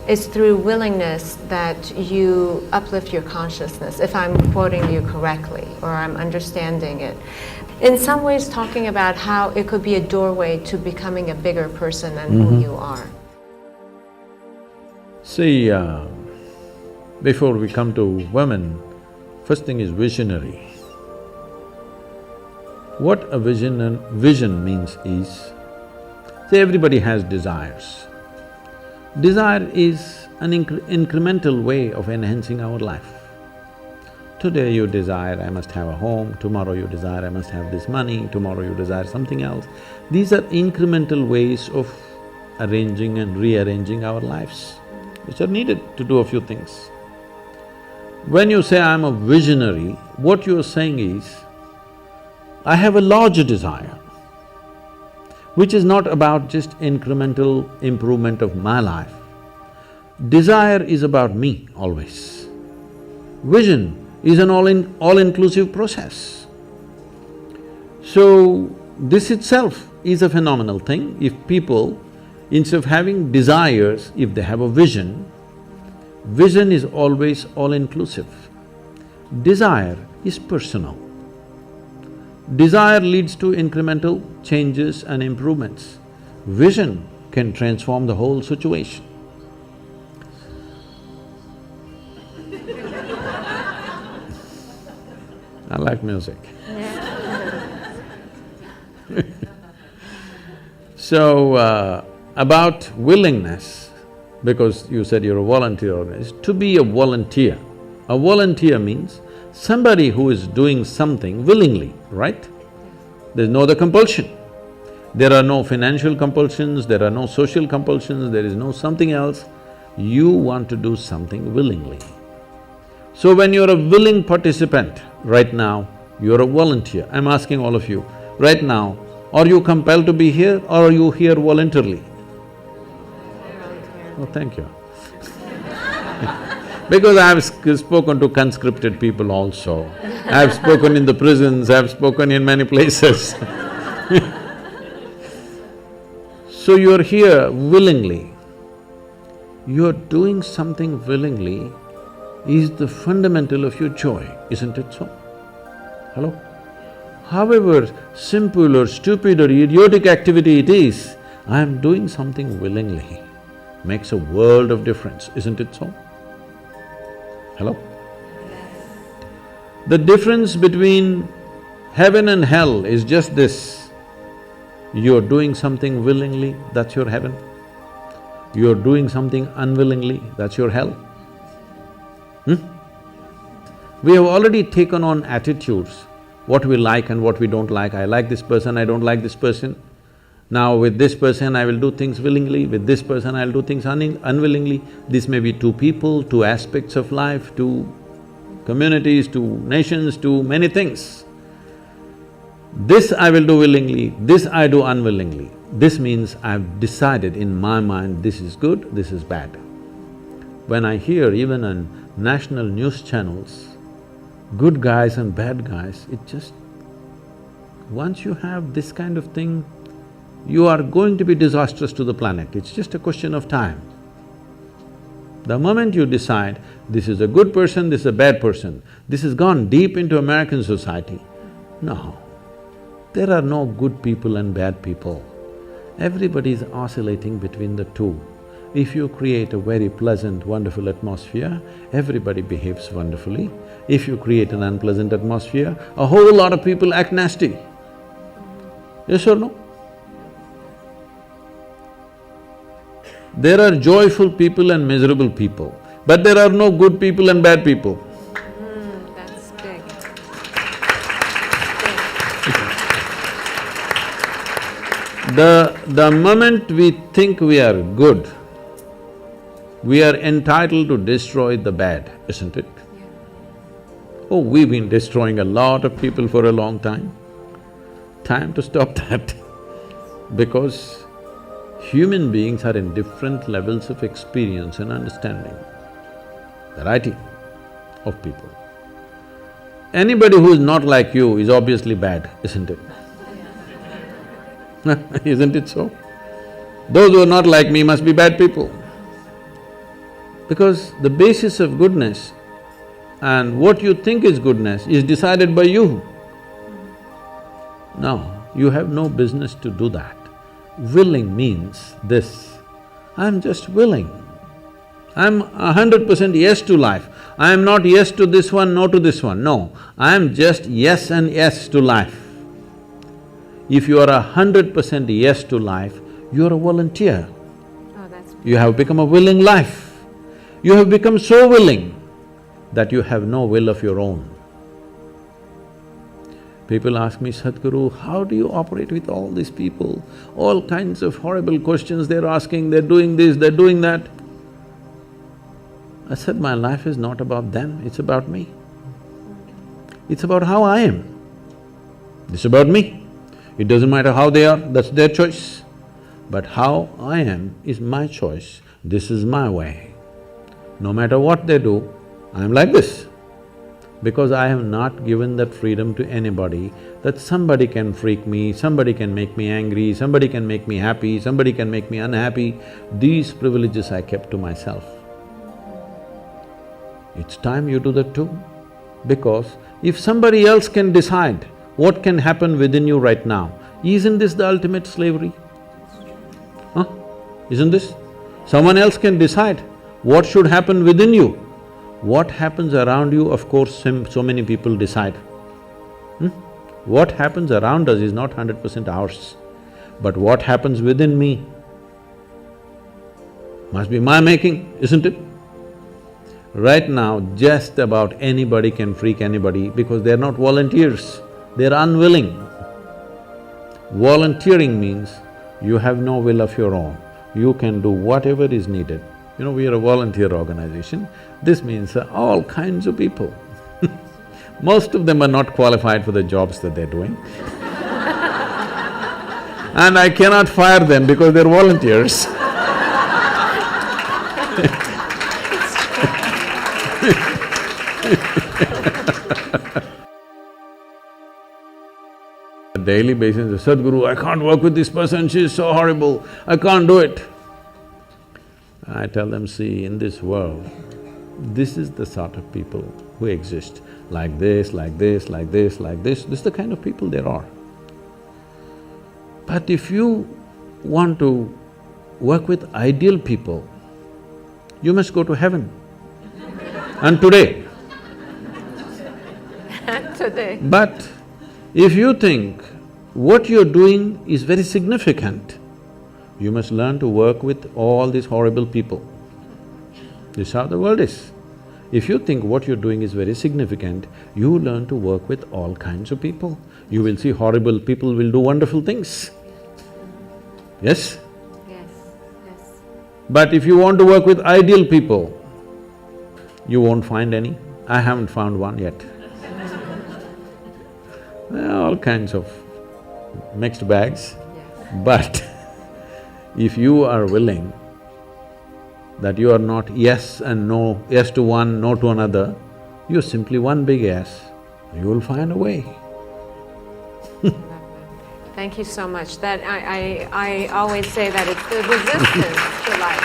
it's through willingness that you uplift your consciousness, if I'm quoting you correctly, or I'm understanding it. In some ways talking about how it could be a doorway to becoming a bigger person than who you are. See, before we come to women, first thing is visionary. What a vision means is, say everybody has desires. Desire is an incremental way of enhancing our life. Today you desire, I must have a home, tomorrow you desire, I must have this money, tomorrow you desire something else. These are incremental ways of arranging and rearranging our lives, which are needed to do a few things. When you say, I'm a visionary, what you're saying is, I have a larger desire, which is not about just incremental improvement of my life. Desire is about me always. Vision is an all-inclusive process. So, this itself is a phenomenal thing. If people, instead of having desires, if they have a vision, vision is always all-inclusive. Desire is personal. Desire leads to incremental changes and improvements. Vision can transform the whole situation. I like music. So, about willingness, because you said you're a volunteer, is to be a volunteer. A volunteer means somebody who is doing something willingly, right? There's no other compulsion. There are no financial compulsions, there are no social compulsions, there is no something else. You want to do something willingly. So when you're a willing participant, right now, you're a volunteer. I'm asking all of you, right now, are you compelled to be here or are you here voluntarily? Oh, thank you. Because I've spoken to conscripted people also. I've spoken in the prisons, I've spoken in many places. So you're here willingly. You're doing something willingly is the fundamental of your joy, isn't it so? Hello? However simple or stupid or idiotic activity it is, I'm doing something willingly makes a world of difference, isn't it so? Hello? The difference between heaven and hell is just this. You're doing something willingly, that's your heaven. You're doing something unwillingly, that's your hell. We have already taken on attitudes, what we like and what we don't like. I like this person, I don't like this person. Now with this person I will do things willingly, with this person I'll do things unwillingly. This may be two people, two aspects of life, two communities, two nations, two many things. This I will do willingly, this I do unwillingly. This means I've decided in my mind, this is good, this is bad. When I hear even on national news channels, good guys and bad guys, it just… once you have this kind of thing, you are going to be disastrous to the planet, it's just a question of time. The moment you decide, this is a good person, this is a bad person, this has gone deep into American society. No, there are no good people and bad people. Everybody is oscillating between the two. If you create a very pleasant, wonderful atmosphere, everybody behaves wonderfully. If you create an unpleasant atmosphere, a whole lot of people act nasty. Yes or no? There are joyful people and miserable people, but there are no good people and bad people. That's big. The moment we think we are good, we are entitled to destroy the bad, isn't it? Yeah. Oh, we've been destroying a lot of people for a long time. Time to stop that because human beings are in different levels of experience and understanding, variety of people. Anybody who is not like you is obviously bad, isn't it? Isn't it so? Those who are not like me must be bad people. Because the basis of goodness and what you think is goodness is decided by you. No, you have no business to do that. Willing means this, I'm just willing. I'm 100% yes to life. I am not yes to this one, no to this one, no. I am just yes and yes to life. If you are 100% yes to life, you are a volunteer. Oh, that's… You have become a willing life. You have become so willing that you have no will of your own. People ask me, Sadhguru, how do you operate with all these people? All kinds of horrible questions they're asking, they're doing this, they're doing that. I said, my life is not about them, it's about me. It's about how I am. It's about me. It doesn't matter how they are, that's their choice. But how I am is my choice, this is my way. No matter what they do, I'm like this. Because I have not given that freedom to anybody that somebody can freak me, somebody can make me angry, somebody can make me happy, somebody can make me unhappy. These privileges I kept to myself. It's time you do that too. Because if somebody else can decide what can happen within you right now, isn't this the ultimate slavery? Huh? Isn't this? Someone else can decide what should happen within you. What happens around you, of course, so many people decide. What happens around us is not 100% ours, but what happens within me must be my making, isn't it? Right now, just about anybody can freak anybody because they're not volunteers, they're unwilling. Volunteering means you have no will of your own, you can do whatever is needed. You know, we are a volunteer organization, this means all kinds of people. Most of them are not qualified for the jobs that they're doing. And I cannot fire them because they're volunteers. A daily basis, Sadhguru, I can't work with this person, she's so horrible, I can't do it. I tell them, see, in this world, this is the sort of people who exist, like this, like this, like this, like this is the kind of people there are. But if you want to work with ideal people, you must go to heaven. And today. Today. But if you think what you're doing is very significant, you must learn to work with all these horrible people. This is how the world is. If you think what you're doing is very significant, you learn to work with all kinds of people. You will see horrible people will do wonderful things. Yes? Yes, yes. But if you want to work with ideal people, you won't find any. I haven't found one yet. There are all kinds of mixed bags. Yes. But if you are willing that you are not yes and no, yes to one, no to another, you're simply one big yes, you will find a way. Thank you so much. That I always say that it's the resistance to life.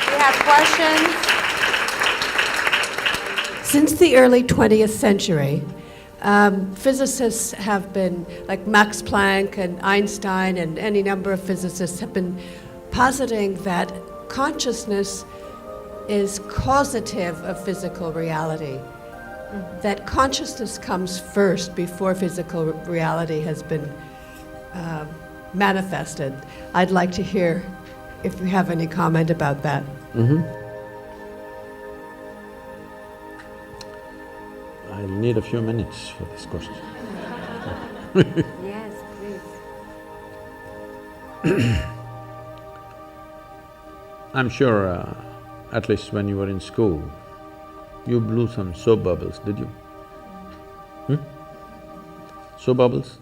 You have questions? Since the early 20th century, physicists have been, like Max Planck and Einstein and any number of physicists have been positing that consciousness is causative of physical reality. That consciousness comes first before physical reality has been manifested. I'd like to hear if you have any comment about that. I'll need a few minutes for this question. Yes, please. I'm sure, at least when you were in school, you blew some soap bubbles, did you? Soap bubbles?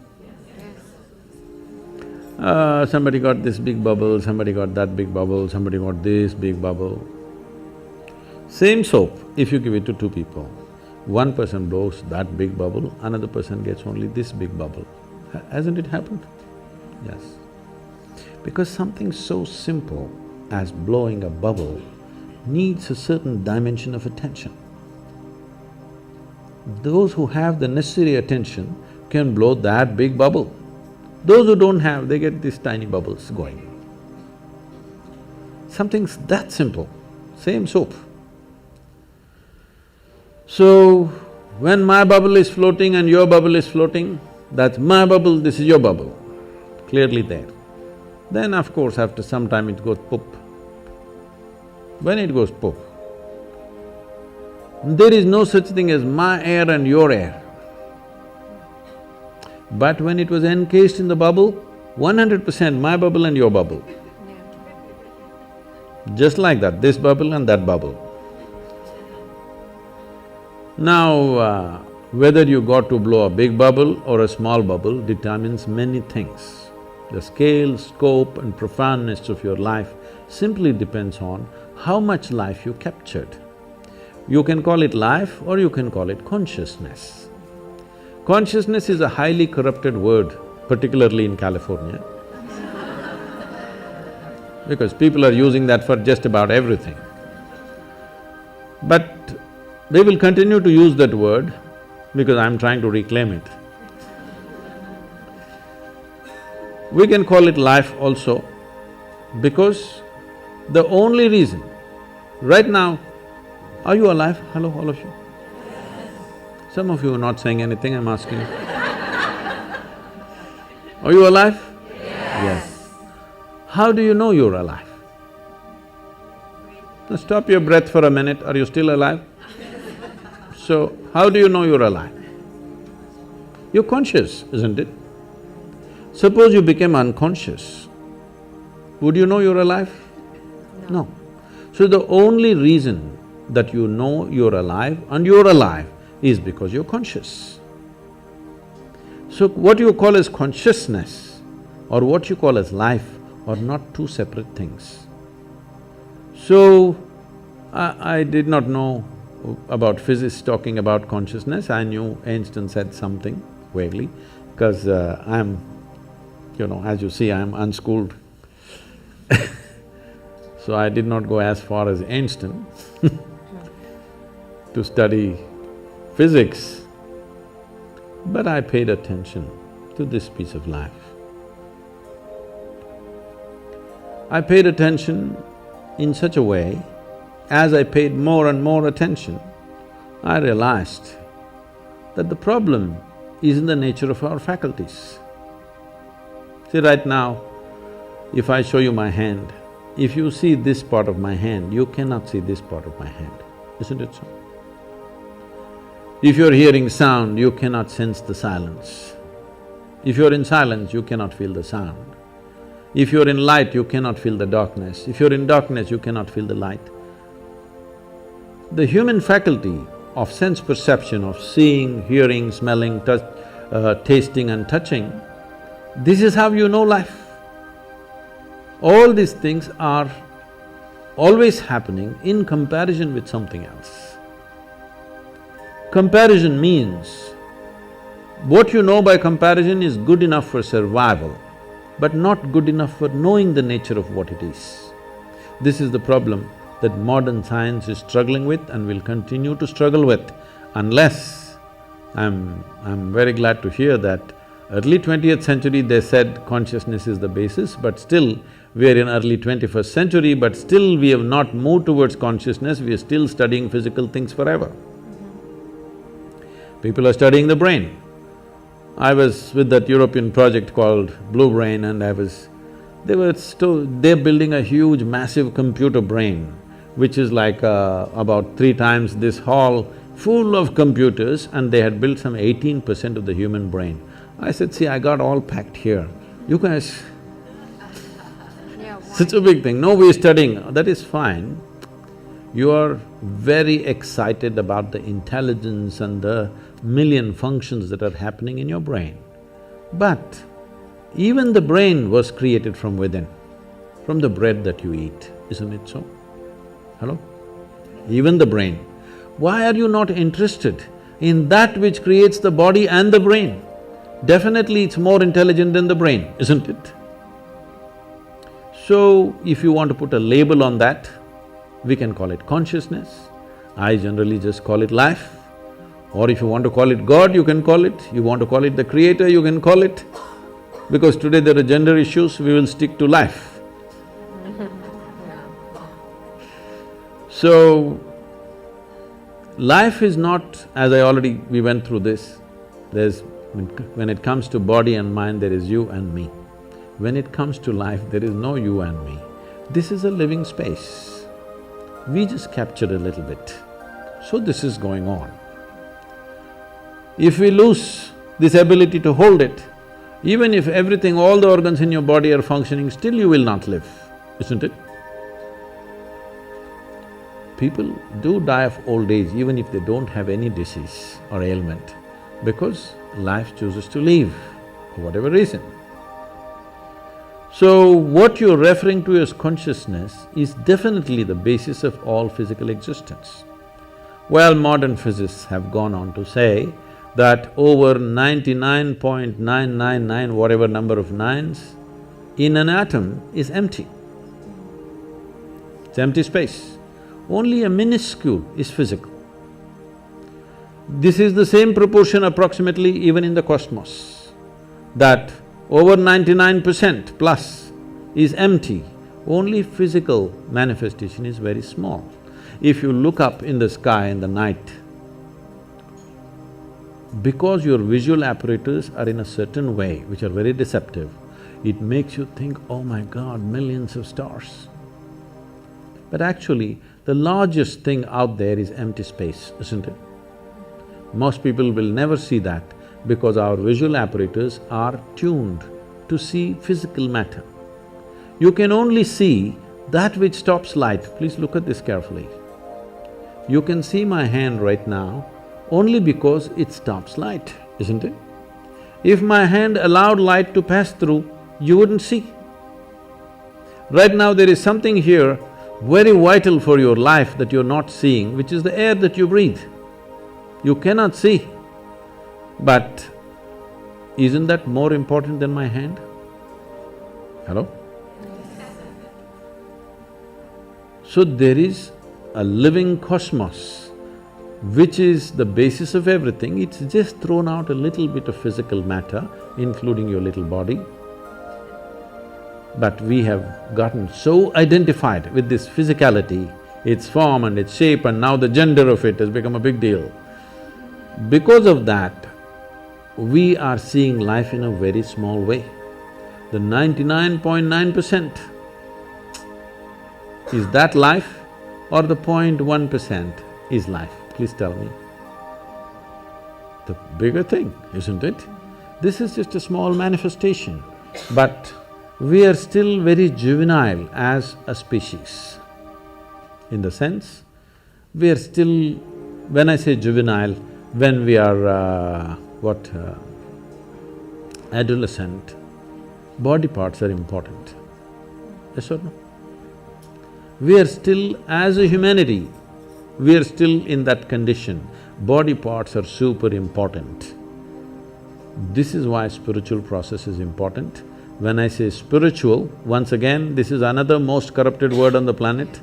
Somebody got this big bubble, somebody got that big bubble, somebody got this big bubble. Same soap, if you give it to two people, one person blows that big bubble, another person gets only this big bubble. Hasn't it happened? Yes. Because something so simple as blowing a bubble needs a certain dimension of attention. Those who have the necessary attention can blow that big bubble. Those who don't have, they get these tiny bubbles going. Something's that simple, same soap. So, when my bubble is floating and your bubble is floating, that's my bubble, this is your bubble, clearly there. Then of course, after some time it goes poop. When it goes poop, there is no such thing as my air and your air. But when it was encased in the bubble, 100% my bubble and your bubble. Just like that, this bubble and that bubble. Now, whether you got to blow a big bubble or a small bubble determines many things. The scale, scope and profoundness of your life simply depends on how much life you captured. You can call it life or you can call it consciousness. Consciousness is a highly corrupted word, particularly in California, because people are using that for just about everything. But they will continue to use that word because I'm trying to reclaim it. We can call it life also because the only reason… Right now, are you alive? Hello, all of you? Some of you are not saying anything, I'm asking you. Are you alive? Yes. How do you know you're alive? Now stop your breath for a minute, are you still alive? So, how do you know you're alive? You're conscious, isn't it? Suppose you became unconscious, would you know you're alive? No. So the only reason that you know you're alive and you're alive is because you're conscious. So what you call as consciousness or what you call as life are not two separate things. So, I did not know about physicists talking about consciousness, I knew Einstein said something vaguely, because I'm, as you see, I'm unschooled. So I did not go as far as Einstein to study physics, but I paid attention to this piece of life. I paid attention in such a way, as I paid more and more attention, I realized that the problem is in the nature of our faculties. See, right now, if I show you my hand, if you see this part of my hand, you cannot see this part of my hand, isn't it so? If you're hearing sound, you cannot sense the silence. If you're in silence, you cannot feel the sound. If you're in light, you cannot feel the darkness. If you're in darkness, you cannot feel the light. The human faculty of sense perception, of seeing, hearing, smelling, tasting and touching, this is how you know life. All these things are always happening in comparison with something else. Comparison means, what you know by comparison is good enough for survival, but not good enough for knowing the nature of what it is. This is the problem that modern science is struggling with and will continue to struggle with, unless… I'm very glad to hear that early 20th century they said consciousness is the basis, but still we are in early 21st century, but still we have not moved towards consciousness, we are still studying physical things forever. People are studying the brain. I was with that European project called Blue Brain, and they're building a huge massive computer brain, which is like about 3 times this hall, full of computers, and they had built some 18% of the human brain. I said, see, I got all packed here, you guys… Such a big thing, no, we're studying, that is fine. You are very excited about the intelligence and the million functions that are happening in your brain. But even the brain was created from within, from the bread that you eat, isn't it so? Hello? Even the brain. Why are you not interested in that which creates the body and the brain? Definitely it's more intelligent than the brain, isn't it? So, if you want to put a label on that, we can call it consciousness. I generally just call it life. Or if you want to call it God, you can call it. You want to call it the creator, you can call it. Because today there are gender issues, we will stick to life. So, life is not… as we went through this, when it comes to body and mind, there is you and me. When it comes to life, there is no you and me. This is a living space. We just captured a little bit. So this is going on. If we lose this ability to hold it, even if everything, all the organs in your body are functioning, still you will not live, isn't it? People do die of old age even if they don't have any disease or ailment, because life chooses to leave for whatever reason. So, what you're referring to as consciousness is definitely the basis of all physical existence. Well, modern physicists have gone on to say that over 99.999 whatever number of nines in an atom is empty. It's empty space. Only a minuscule is physical. This is the same proportion approximately even in the cosmos, that over 99% plus is empty, only physical manifestation is very small. If you look up in the sky in the night, because your visual apparatus are in a certain way, which are very deceptive, it makes you think, oh my God, millions of stars. But actually, the largest thing out there is empty space, isn't it? Most people will never see that because our visual apparatus are tuned to see physical matter. You can only see that which stops light. Please look at this carefully. You can see my hand right now only because it stops light, isn't it? If my hand allowed light to pass through, you wouldn't see. Right now there is something here very vital for your life that you're not seeing, which is the air that you breathe. You cannot see, but isn't that more important than my hand? Hello? So there is a living cosmos which is the basis of everything. It's just thrown out a little bit of physical matter, including your little body. But we have gotten so identified with this physicality, its form and its shape, and now the gender of it has become a big deal. Because of that, we are seeing life in a very small way. The 99.9%, is that life or the 0.1% is life? Please tell me. The bigger thing, isn't it? This is just a small manifestation, but we are still very juvenile as a species. In the sense, we are still… when I say juvenile, when we are adolescent, body parts are important. Yes or no? We are still, as a humanity, we are still in that condition. Body parts are super important. This is why spiritual process is important. When I say spiritual, once again, this is another most corrupted word on the planet.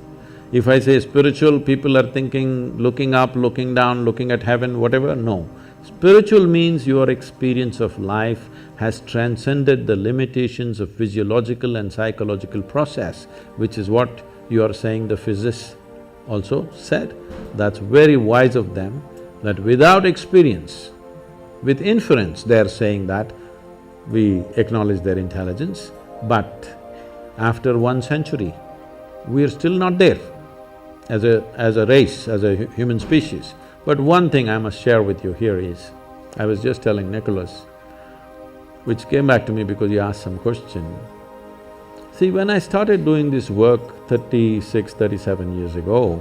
If I say spiritual, people are thinking looking up, looking down, looking at heaven, whatever, no. Spiritual means your experience of life has transcended the limitations of physiological and psychological process, which is what you are saying the physicists also said. That's very wise of them, that without experience, with inference they are saying that we acknowledge their intelligence, but after 1 century, we are still not there as a race, as a human species. But one thing I must share with you here is, I was just telling Nicholas, which came back to me because he asked some question. See, when I started doing this work 36, 37 years ago,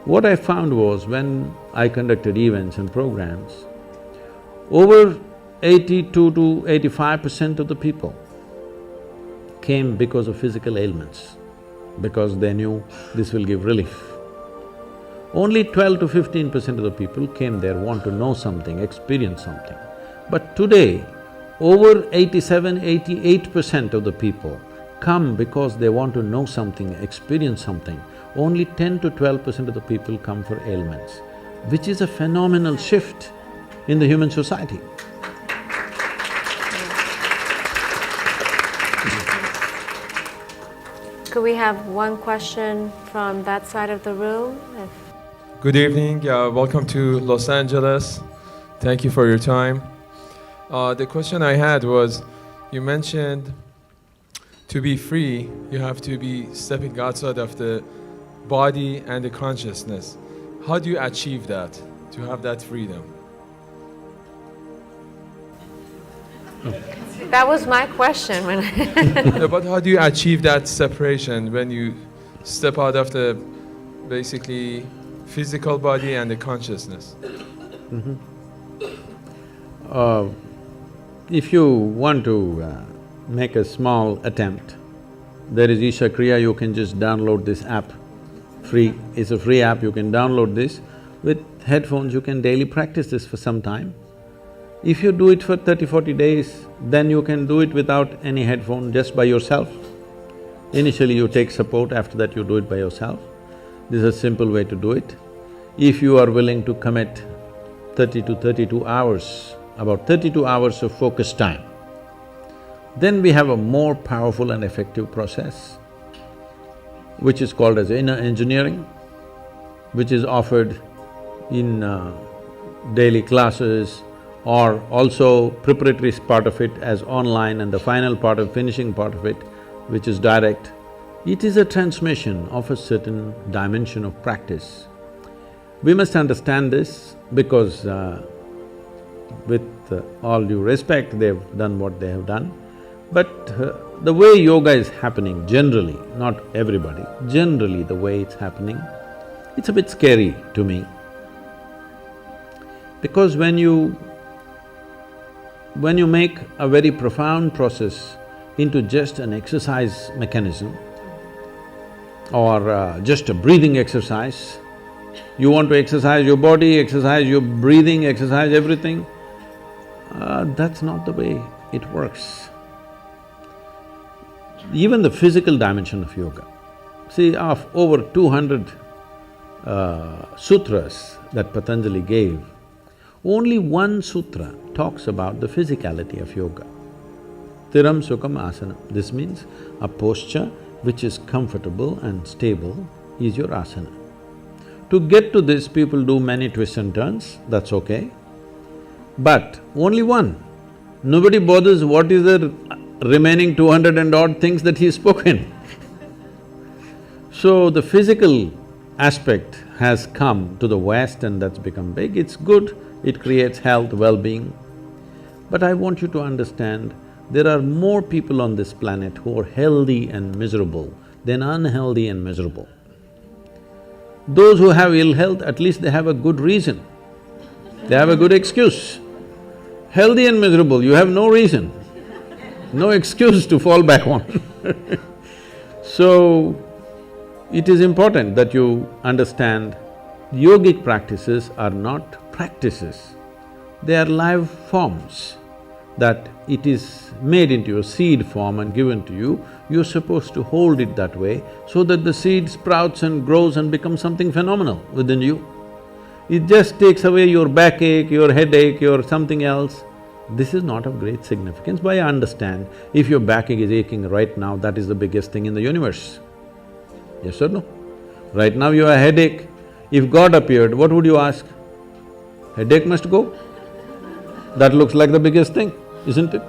what I found was when I conducted events and programs, over 82 to 85% of the people came because of physical ailments, because they knew this will give relief. Only 12 to 15% of the people came there, want to know something, experience something. But today, over 87, 88% of the people come because they want to know something, experience something. Only 10 to 12% of the people come for ailments, which is a phenomenal shift in the human society. Could we have one question from that side of the room? Good evening, welcome to Los Angeles. Thank you for your time. The question I had was, you mentioned to be free, you have to be stepping outside of the body and the consciousness. How do you achieve that, to have that freedom? That was my question when No, but how do you achieve that separation when you step out of the basically physical body and the consciousness? If you want to make a small attempt, there is Isha Kriya, you can just download this app, free, it's a free app, you can download this. With headphones, you can daily practice this for some time. If you do it for 30-40 days, then you can do it without any headphone, just by yourself. Initially you take support, after that you do it by yourself. This is a simple way to do it. If you are willing to commit 30 to 32 hours, about 32 hours of focus time, then we have a more powerful and effective process, which is called as inner engineering, which is offered in daily classes, or also preparatory part of it as online, and the final part of finishing part of it, which is direct. It is a transmission of a certain dimension of practice. We must understand this because with all due respect, they've done what they have done. But the way yoga is happening generally, not everybody, generally the way it's happening, it's a bit scary to me. Because when you make a very profound process into just an exercise mechanism, or just a breathing exercise. You want to exercise your body, exercise your breathing, exercise everything. That's not the way it works. Even the physical dimension of yoga. See, of over 200 sutras that Patanjali gave, only one sutra talks about the physicality of yoga. Thiram Sukham Asana. This means a posture which is comfortable and stable is your asana. To get to this, people do many twists and turns, that's okay. But only one. Nobody bothers what is the remaining 200 and odd things that he's spoken. So the physical aspect has come to the West and that's become big. It's good, it creates health, well-being. But I want you to understand, there are more people on this planet who are healthy and miserable than unhealthy and miserable. Those who have ill health, at least they have a good reason, they have a good excuse. Healthy and miserable, you have no reason, no excuse to fall back on. So, it is important that you understand yogic practices are not practices, they are live forms, that it is made into a seed form and given to you, you're supposed to hold it that way so that the seed sprouts and grows and becomes something phenomenal within you. It just takes away your backache, your headache, your something else. This is not of great significance, but I understand if your backache is aching right now, that is the biggest thing in the universe. Yes or no? Right now you have a headache. If God appeared, what would you ask? Headache must go? That looks like the biggest thing, isn't it?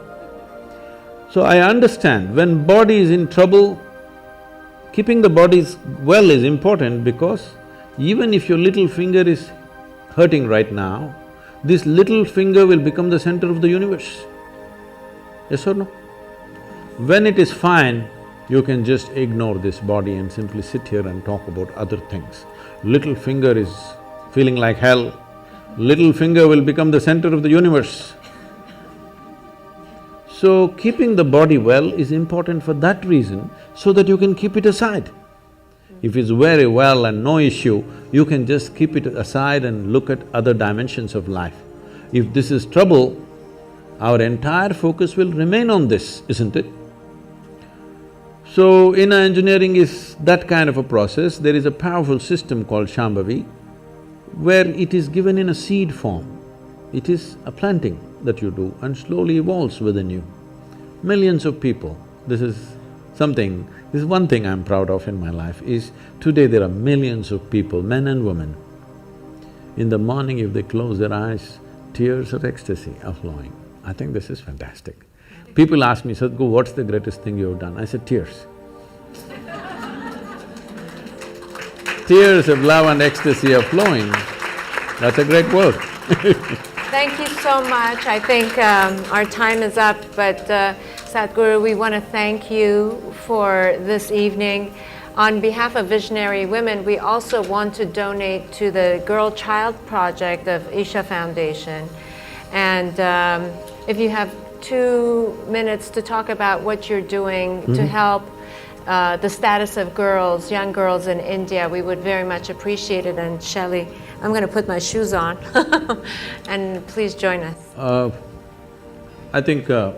So I understand, when body is in trouble, keeping the body well is important because even if your little finger is hurting right now, this little finger will become the center of the universe. Yes or no? When it is fine, you can just ignore this body and simply sit here and talk about other things. Little finger is feeling like hell, little finger will become the center of the universe. So, keeping the body well is important for that reason, so that you can keep it aside. If it's very well and no issue, you can just keep it aside and look at other dimensions of life. If this is trouble, our entire focus will remain on this, isn't it? So, inner engineering is that kind of a process. There is a powerful system called Shambhavi, where it is given in a seed form. It is a planting that you do and slowly evolves within you. Millions of people, this is one thing I'm proud of in my life is, today there are millions of people, men and women. In the morning if they close their eyes, tears of ecstasy are flowing. I think this is fantastic. People ask me, Sadhguru, what's the greatest thing you've done? I said, tears. Tears of love and ecstasy are flowing, that's a great work. Thank you so much. I think our time is up, but Sadhguru, we want to thank you for this evening. On behalf of Visionary Women, we also want to donate to the Girl Child Project of Isha Foundation. And if you have 2 minutes to talk about what you're doing to help the status of girls, young girls in India, we would very much appreciate it. And Shelley, I'm going to put my shoes on and please join us. I think a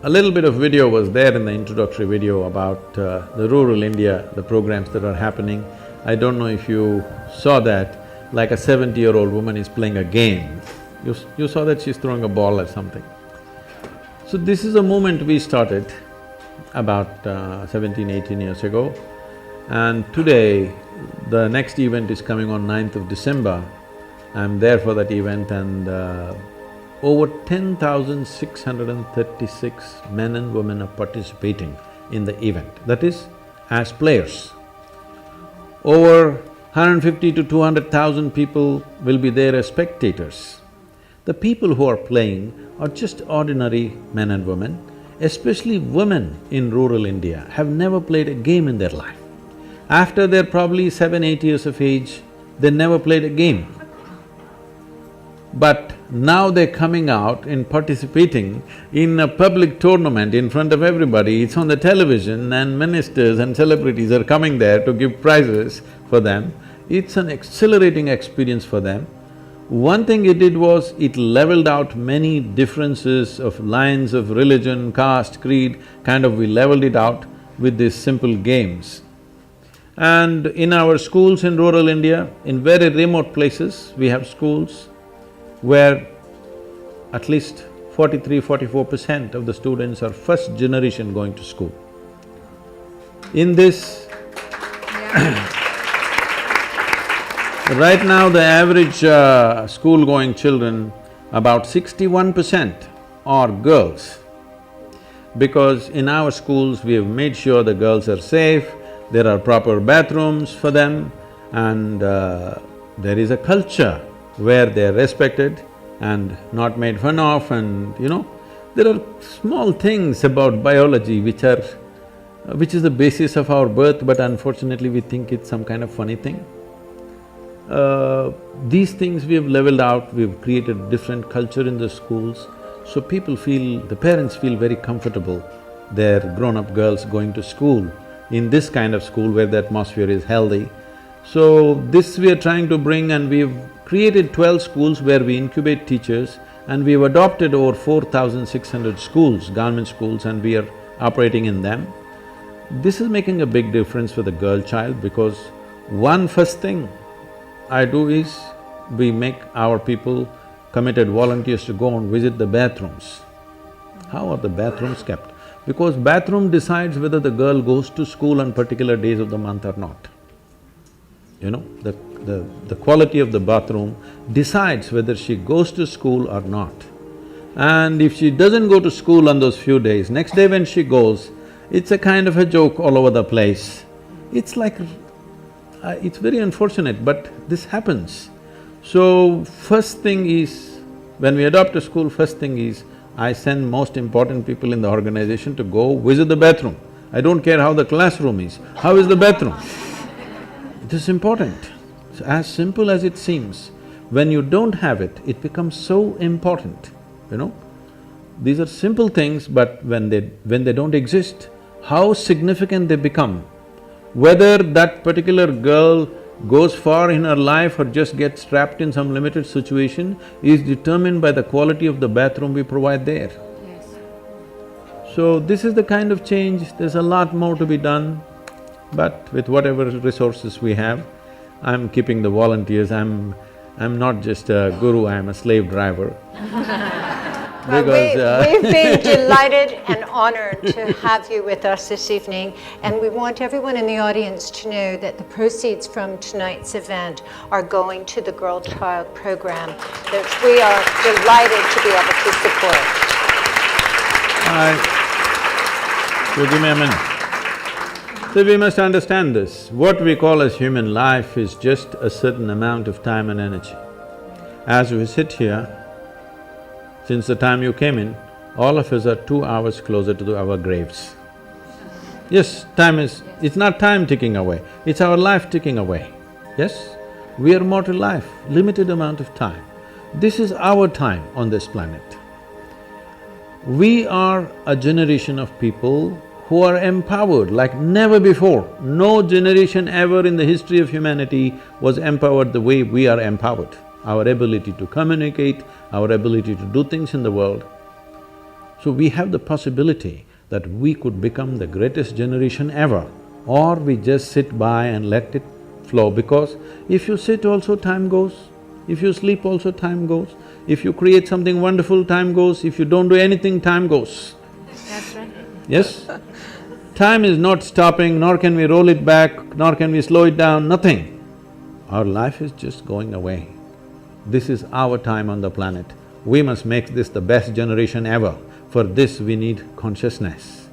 little bit of video was there in the introductory video about the rural India, the programs that are happening. I don't know if you saw that, like a 70-year-old woman is playing a game. You saw that she's throwing a ball or something. So this is a movement we started about 17, 18 years ago. And today, the next event is coming on 9th of December. I'm there for that event and over 10,636 men and women are participating in the event, that is, as players. Over 150 to 200,000 people will be there as spectators. The people who are playing are just ordinary men and women, especially women in rural India have never played a game in their life. After they're probably 7, 8 years of age, they never played a game. But Now they're coming out and participating in a public tournament in front of everybody. It's on the television and ministers and celebrities are coming there to give prizes for them. It's an exhilarating experience for them. One thing it did was, it leveled out many differences of lines of religion, caste, creed, we leveled it out with these simple games. And in our schools in rural India, in very remote places, we have schools where at least 43–44% of the students are first generation going to school. In this, right now the average school-going children, about 61% are girls. Because in our schools, we have made sure the girls are safe, there are proper bathrooms for them, and there is a culture where they are respected and not made fun of, and there are small things about biology which is the basis of our birth, but unfortunately we think it's some kind of funny thing. These things we have leveled out, we've created different culture in the schools, so the parents feel very comfortable, their grown-up girls going to school, in this kind of school where the atmosphere is healthy. So this we are trying to bring, and we've created 12 schools where we incubate teachers, and we've adopted over 4,600 schools, government schools, and we are operating in them. This is making a big difference for the girl child, because first thing I do is, we make our people committed volunteers to go and visit the bathrooms. How are the bathrooms kept? Because bathroom decides whether the girl goes to school on particular days of the month or not. The quality of the bathroom decides whether she goes to school or not. And if she doesn't go to school on those few days, next day when she goes, it's a kind of a joke all over the place. It's like… it's very unfortunate, but this happens. So, first thing is, when we adopt a school, first thing is, I send most important people in the organization to go visit the bathroom. I don't care how the classroom is, how is the bathroom? It is important. It's as simple as it seems. When you don't have it, it becomes so important, These are simple things, but when they don't exist, how significant they become. Whether that particular girl goes far in her life or just gets trapped in some limited situation is determined by the quality of the bathroom we provide there. Yes. So this is the kind of change, there's a lot more to be done, but with whatever resources we have, I'm keeping the volunteers, I'm not just a guru, I'm a slave driver. We've been delighted and honored to have you with us this evening, and we want everyone in the audience to know that the proceeds from tonight's event are going to the Girl Child program that we are delighted to be able to support. So give me a minute. So we must understand this, what we call as human life is just a certain amount of time and energy. As we sit here, since the time you came in, all of us are 2 hours closer to our graves. Yes, time is… it's not time ticking away, it's our life ticking away. Yes? We are mortal life, limited amount of time. This is our time on this planet. We are a generation of people who are empowered like never before. No generation ever in the history of humanity was empowered the way we are empowered. Our ability to communicate, our ability to do things in the world. So we have the possibility that we could become the greatest generation ever, or we just sit by and let it flow, because if you sit also time goes, if you sleep also time goes, if you create something wonderful time goes, if you don't do anything time goes. That's right. Yes? Time is not stopping, nor can we roll it back, nor can we slow it down, nothing. Our life is just going away. This is our time on the planet. We must make this the best generation ever. For this we need consciousness.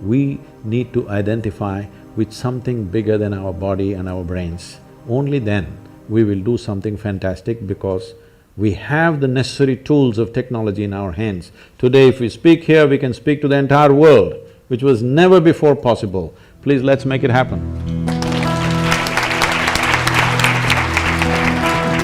We need to identify with something bigger than our body and our brains. Only then we will do something fantastic, because we have the necessary tools of technology in our hands. Today if we speak here, we can speak to the entire world, which was never before possible. Please, let's make it happen.